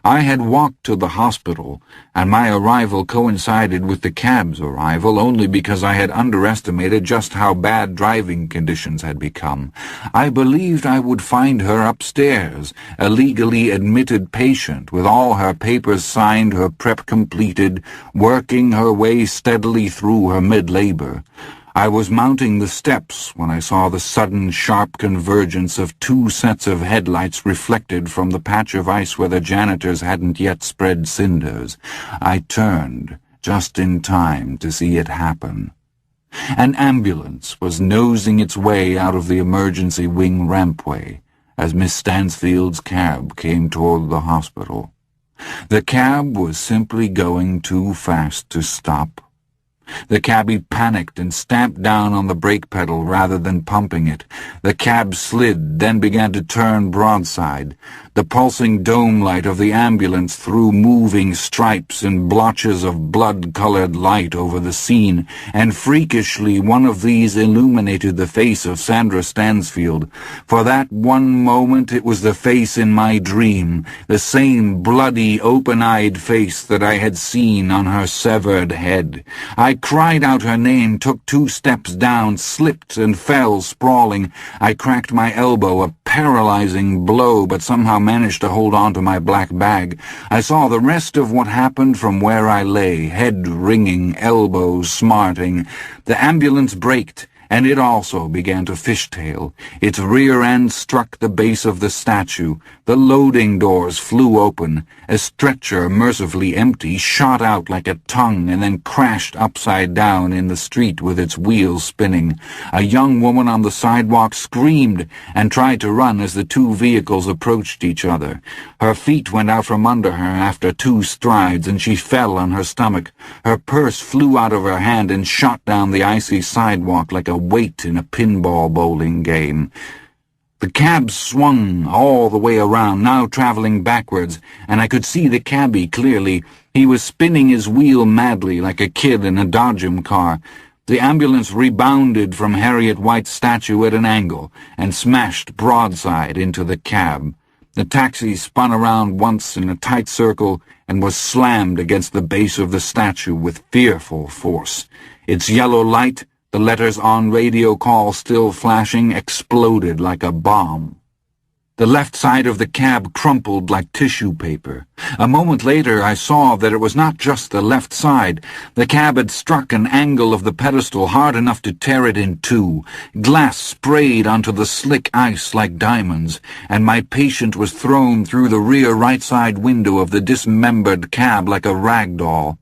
I had walked to the hospital, and my arrival coincided with the cab's arrival only because I had underestimated just how bad driving conditions had become. I believed I would find her upstairs, a legally admitted patient, with all her papers signed, her prep completed, working her way steadily through her mid-labor. I was mounting the steps when I saw the sudden, sharp convergence of two sets of headlights reflected from the patch of ice where the janitors hadn't yet spread cinders. I turned, just in time to see it happen. An ambulance was nosing its way out of the emergency wing rampway as Miss Stansfield's cab came toward the hospital. The cab was simply going too fast to stop. The cabbie panicked and stamped down on the brake pedal rather than pumping it. The cab slid, then began to turn broadside. The pulsing dome light of the ambulance threw moving stripes and blotches of blood-colored light over the scene, and freakishly one of these illuminated the face of Sandra Stansfield. For that one moment it was the face in my dream, the same bloody, open-eyed face that I had seen on her severed head. I cried out her name, took 2 steps down, slipped and fell sprawling. I cracked my elbow, a paralyzing blow, but somehow managed to hold on to my black bag. I saw the rest of what happened from where I lay, head ringing, elbows smarting. The ambulance braked, and it also began to fishtail. Its rear end struck the base of the statue. The loading doors flew open. A stretcher, mercifully empty, shot out like a tongue and then crashed upside down in the street with its wheels spinning. A young woman on the sidewalk screamed and tried to run as the 2 vehicles approached each other. Her feet went out from under her after 2 strides, and she fell on her stomach. Her purse flew out of her hand and shot down the icy sidewalk like a weight in a pinball bowling game. The cab swung all the way around, now traveling backwards, and I could see the cabbie clearly. He was spinning his wheel madly like a kid in a Dodgem car. The ambulance rebounded from Harriet White's statue at an angle and smashed broadside into the cab. The taxi spun around once in a tight circle and was slammed against the base of the statue with fearful force. Its yellow light, the letters on radio call still flashing, exploded like a bomb. The left side of the cab crumpled like tissue paper. A moment later I saw that it was not just the left side. The cab had struck an angle of the pedestal hard enough to tear it in 2. Glass sprayed onto the slick ice like diamonds, and my patient was thrown through the rear right side window of the dismembered cab like a rag doll.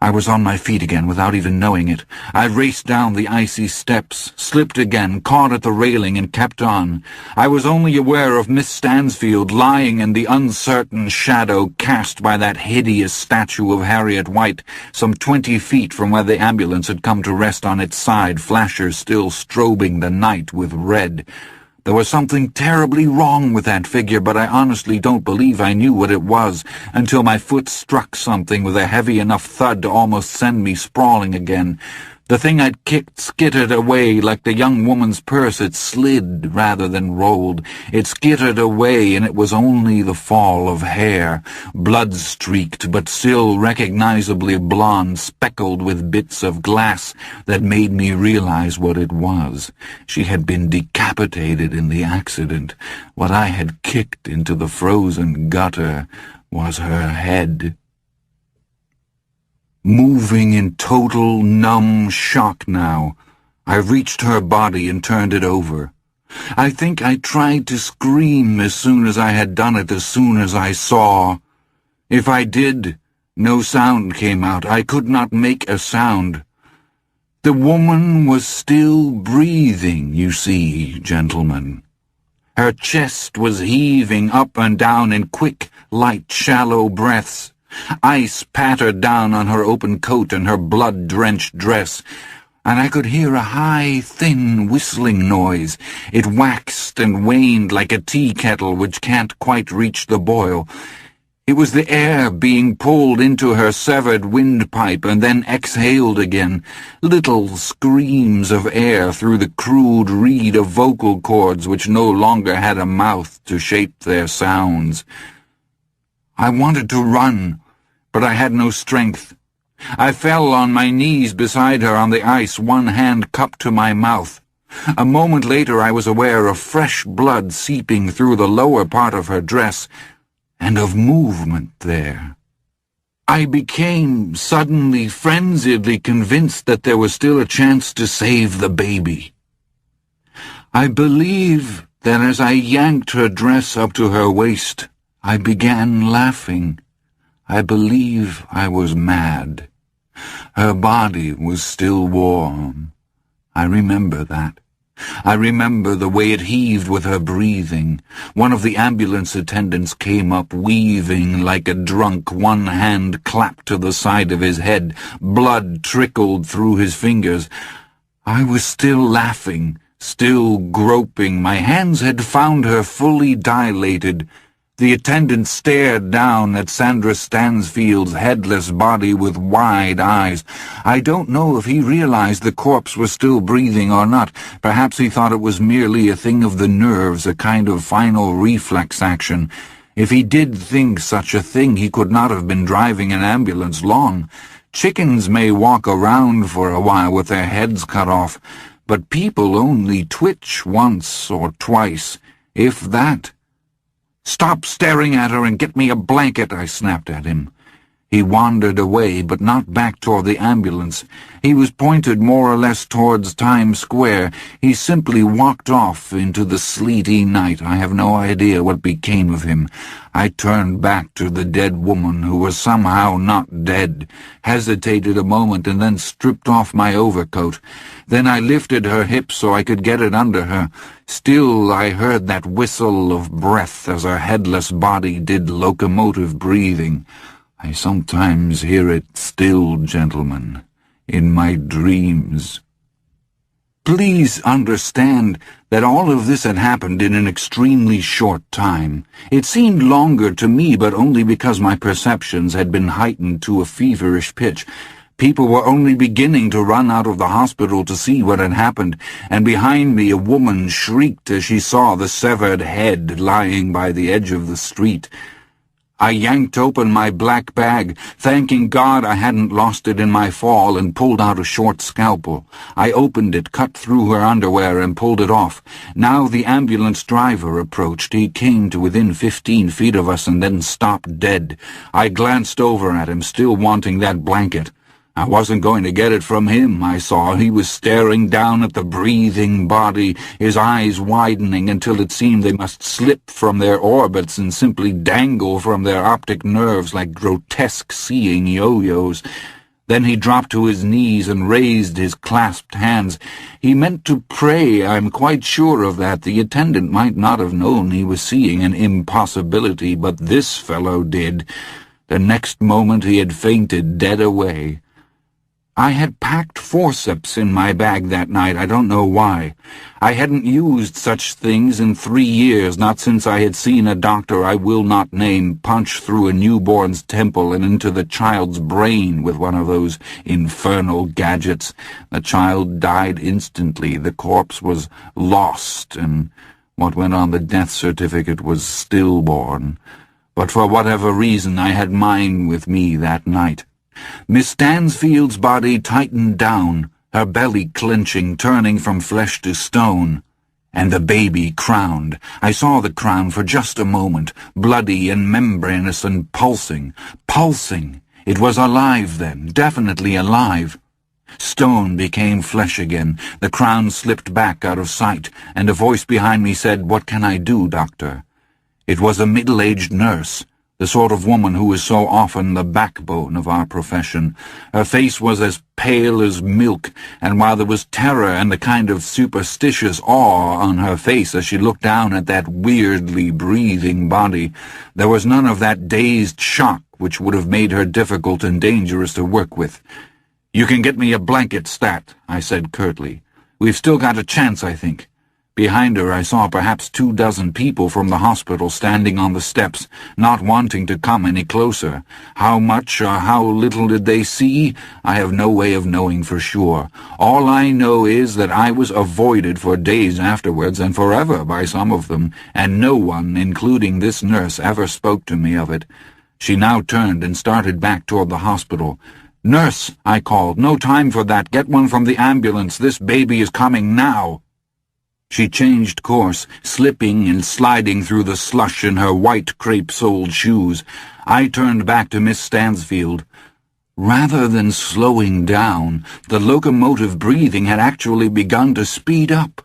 I was on my feet again without even knowing it. I raced down the icy steps, slipped again, caught at the railing, and kept on. I was only aware of Miss Stansfield lying in the uncertain shadow cast by that hideous statue of Harriet White, some 20 feet from where the ambulance had come to rest on its side, flashers still strobing the night with red. There was something terribly wrong with that figure, but I honestly don't believe I knew what it was until my foot struck something with a heavy enough thud to almost send me sprawling again. The thing I'd kicked skittered away like the young woman's purse. It slid rather than rolled. It skittered away, and it was only the fall of hair, blood-streaked but still recognizably blonde, speckled with bits of glass, that made me realize what it was. She had been decapitated in the accident. What I had kicked into the frozen gutter was her head. Moving in total, numb shock now, I reached her body and turned it over. I think I tried to scream as soon as I had done it, as soon as I saw. If I did, no sound came out. I could not make a sound. The woman was still breathing, you see, gentlemen. Her chest was heaving up and down in quick, light, shallow breaths. Ice pattered down on her open coat and her blood-drenched dress, and I could hear a high, thin whistling noise. It waxed and waned like a tea kettle which can't quite reach the boil. It was the air being pulled into her severed windpipe and then exhaled again, little screams of air through the crude reed of vocal cords which no longer had a mouth to shape their sounds. I wanted to run, but I had no strength. I fell on my knees beside her on the ice, one hand cupped to my mouth. A moment later I was aware of fresh blood seeping through the lower part of her dress, and of movement there. I became suddenly frenziedly convinced that there was still a chance to save the baby. I believe that as I yanked her dress up to her waist, I began laughing. I believe I was mad. Her body was still warm. I remember that. I remember the way it heaved with her breathing. One of the ambulance attendants came up weaving like a drunk, one hand clapped to the side of his head. Blood trickled through his fingers. I was still laughing, still groping. My hands had found her fully dilated. The attendant stared down at Sandra Stansfield's headless body with wide eyes. I don't know if he realized the corpse was still breathing or not. Perhaps he thought it was merely a thing of the nerves, a kind of final reflex action. If he did think such a thing, he could not have been driving an ambulance long. Chickens may walk around for a while with their heads cut off, but people only twitch once or twice, if that. "Stop staring at her and get me a blanket," I snapped at him. He wandered away, but not back toward the ambulance. He was pointed more or less towards Times Square. He simply walked off into the sleety night. I have no idea what became of him. I turned back to the dead woman, who was somehow not dead, hesitated a moment, and then stripped off my overcoat. Then I lifted her hips so I could get it under her. Still I heard that whistle of breath as her headless body did locomotive breathing. I sometimes hear it still, gentlemen, in my dreams. Please understand that all of this had happened in an extremely short time. It seemed longer to me, but only because my perceptions had been heightened to a feverish pitch. People were only beginning to run out of the hospital to see what had happened, and behind me a woman shrieked as she saw the severed head lying by the edge of the street. I yanked open my black bag, thanking God I hadn't lost it in my fall, and pulled out a short scalpel. I opened it, cut through her underwear, and pulled it off. Now the ambulance driver approached. He came to within 15 feet of us and then stopped dead. I glanced over at him, still wanting that blanket. I wasn't going to get it from him, I saw. He was staring down at the breathing body, his eyes widening until it seemed they must slip from their orbits and simply dangle from their optic nerves like grotesque seeing yo-yos. Then he dropped to his knees and raised his clasped hands. He meant to pray, I'm quite sure of that. The attendant might not have known he was seeing an impossibility, but this fellow did. The next moment he had fainted dead away. I had packed forceps in my bag that night. I don't know why. I hadn't used such things in 3 years, not since I had seen a doctor I will not name punch through a newborn's temple and into the child's brain with one of those infernal gadgets. The child died instantly. The corpse was lost, and what went on the death certificate was stillborn. But for whatever reason, I had mine with me that night. Miss Stansfield's body tightened down, her belly clenching, turning from flesh to stone. And the baby crowned. I saw the crown for just a moment, bloody and membranous and pulsing. Pulsing! It was alive then, definitely alive. Stone became flesh again. The crown slipped back out of sight, and a voice behind me said, "What can I do, doctor?" It was a middle-aged nurse, the sort of woman who is so often the backbone of our profession. Her face was as pale as milk, and while there was terror and a kind of superstitious awe on her face as she looked down at that weirdly breathing body, there was none of that dazed shock which would have made her difficult and dangerous to work with. "You can get me a blanket, Stat," I said curtly. "We've still got a chance, I think." Behind her I saw perhaps 24 people from the hospital standing on the steps, not wanting to come any closer. How much or how little did they see? I have no way of knowing for sure. All I know is that I was avoided for days afterwards, and forever by some of them, and no one, including this nurse, ever spoke to me of it. She now turned and started back toward the hospital. "Nurse," I called, "no time for that. Get one from the ambulance. This baby is coming now." She changed course, slipping and sliding through the slush in her white crepe-soled shoes. I turned back to Miss Stansfield. Rather than slowing down, the locomotive breathing had actually begun to speed up.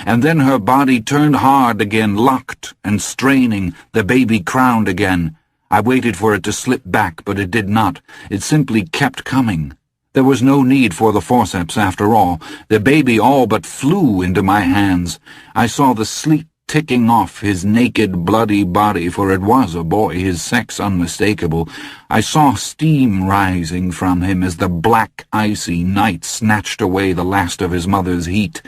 And then her body turned hard again, locked and straining, the baby crowned again. I waited for it to slip back, but it did not. It simply kept coming. There was no need for the forceps, after all. The baby all but flew into my hands. I saw the sleet ticking off his naked, bloody body, for it was a boy, his sex unmistakable. I saw steam rising from him as the black, icy night snatched away the last of his mother's heat.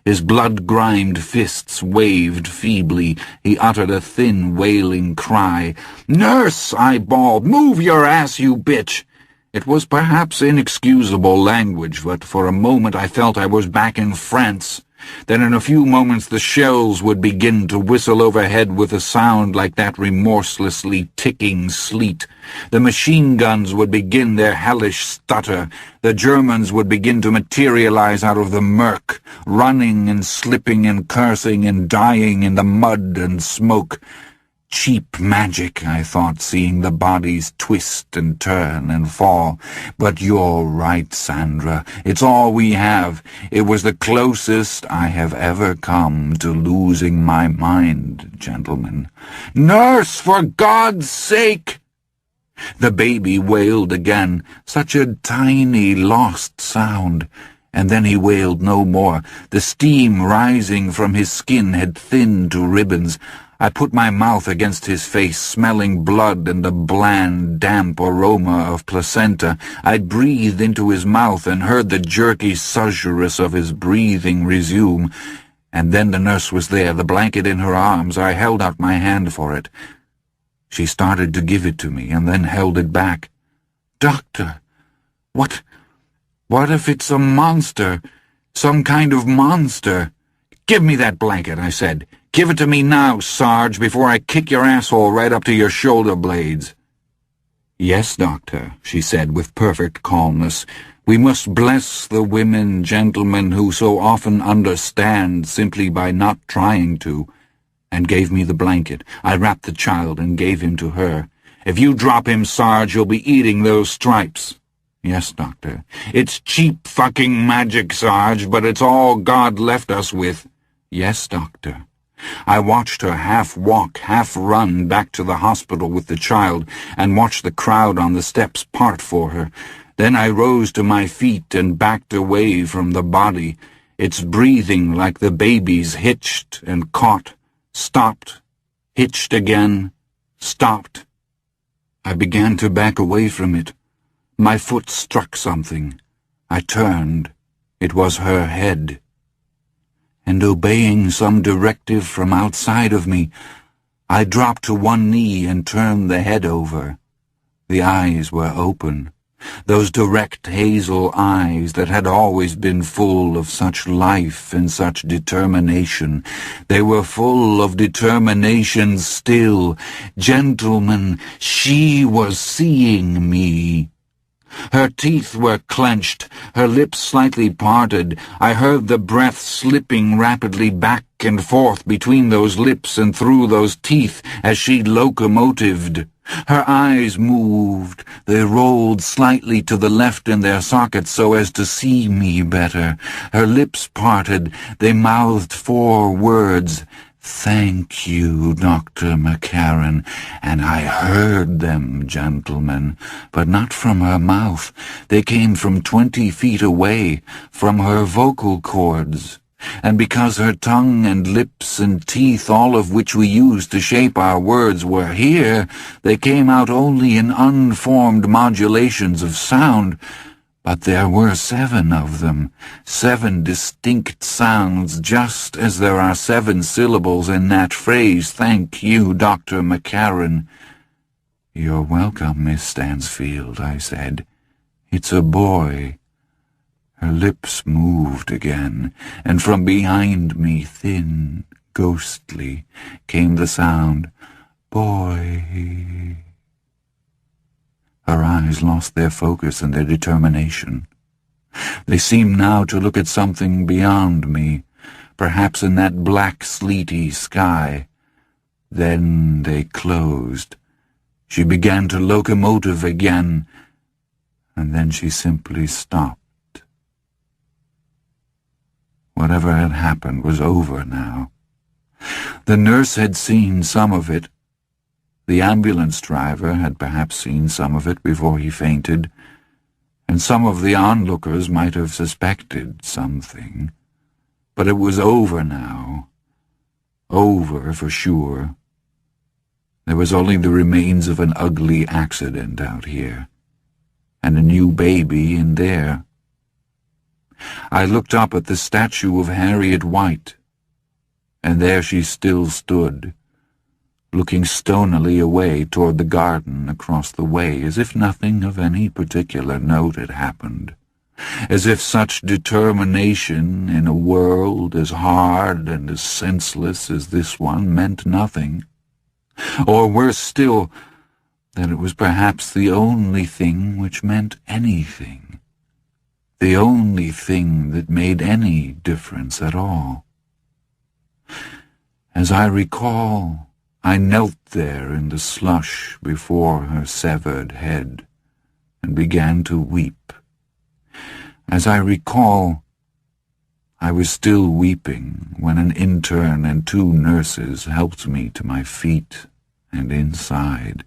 His blood-grimed fists waved feebly. He uttered a thin, wailing cry. "Nurse!" I bawled. "Move your ass, you bitch!" It was perhaps inexcusable language, but for a moment I felt I was back in France. Then in a few moments the shells would begin to whistle overhead with a sound like that remorselessly ticking sleet. The machine guns would begin their hellish stutter. The Germans would begin to materialize out of the murk, running and slipping and cursing and dying in the mud and smoke. Cheap magic, I thought, seeing the bodies twist and turn and fall. But you're right, Sandra. It's all we have. It was the closest I have ever come to losing my mind, gentlemen. "Nurse, for God's sake!" The baby wailed again, such a tiny, lost sound. And then he wailed no more. The steam rising from his skin had thinned to ribbons. I put my mouth against his face, smelling blood and the bland, damp aroma of placenta. I breathed into his mouth and heard the jerky susurrus of his breathing resume. And then the nurse was there, the blanket in her arms. I held out my hand for it. She started to give it to me, and then held it back. "Doctor, what if it's a monster? Some kind of monster?" "Give me that blanket," I said. "Give it to me now, Sarge, before I kick your asshole right up to your shoulder blades." "Yes, Doctor," she said with perfect calmness. "We must bless the women, gentlemen, who so often understand simply by not trying to," and gave me the blanket. I wrapped the child and gave him to her. "If you drop him, Sarge, you'll be eating those stripes." "Yes, Doctor." "It's cheap fucking magic, Sarge, but it's all God left us with." "Yes, Doctor." I watched her half walk, half run back to the hospital with the child, and watched the crowd on the steps part for her. Then I rose to my feet and backed away from the body. Its breathing like the baby's hitched and caught, stopped, hitched again, stopped. I began to back away from it. My foot struck something. I turned. It was her head. And obeying some directive from outside of me, I dropped to one knee and turned the head over. The eyes were open, those direct hazel eyes that had always been full of such life and such determination. They were full of determination still. Gentlemen, she was seeing me. Her teeth were clenched, her lips slightly parted. I heard the breath slipping rapidly back and forth between those lips and through those teeth as she locomotived. Her eyes moved. They rolled slightly to the left in their sockets so as to see me better. Her lips parted. They mouthed 4 words. "Thank you, Dr. McCarron," and I heard them, gentlemen, but not from her mouth. They came from 20 feet away, from her vocal cords. And because her tongue and lips and teeth, all of which we use to shape our words, were here, they came out only in unformed modulations of sound. But there were 7 of them, 7 distinct sounds, just as there are 7 syllables in that phrase, "Thank you, Dr. McCarron." "You're welcome, Miss Stansfield," I said. "It's a boy." Her lips moved again, and from behind me, thin, ghostly, came the sound, "Boy." Her eyes lost their focus and their determination. They seemed now to look at something beyond me, perhaps in that black, sleety sky. Then they closed. She began to locomotive again, and then she simply stopped. Whatever had happened was over now. The nurse had seen some of it. The ambulance driver had perhaps seen some of it before he fainted, and some of the onlookers might have suspected something. But it was over now. Over for sure. There was only the remains of an ugly accident out here, and a new baby in there. I looked up at the statue of Harriet White, and there she still stood, looking stonily away toward the garden across the way, as if nothing of any particular note had happened, as if such determination in a world as hard and as senseless as this one meant nothing, or worse still, that it was perhaps the only thing which meant anything, the only thing that made any difference at all. As I recall, I knelt there in the slush before her severed head and began to weep. As I recall, I was still weeping when an intern and 2 nurses helped me to my feet and inside.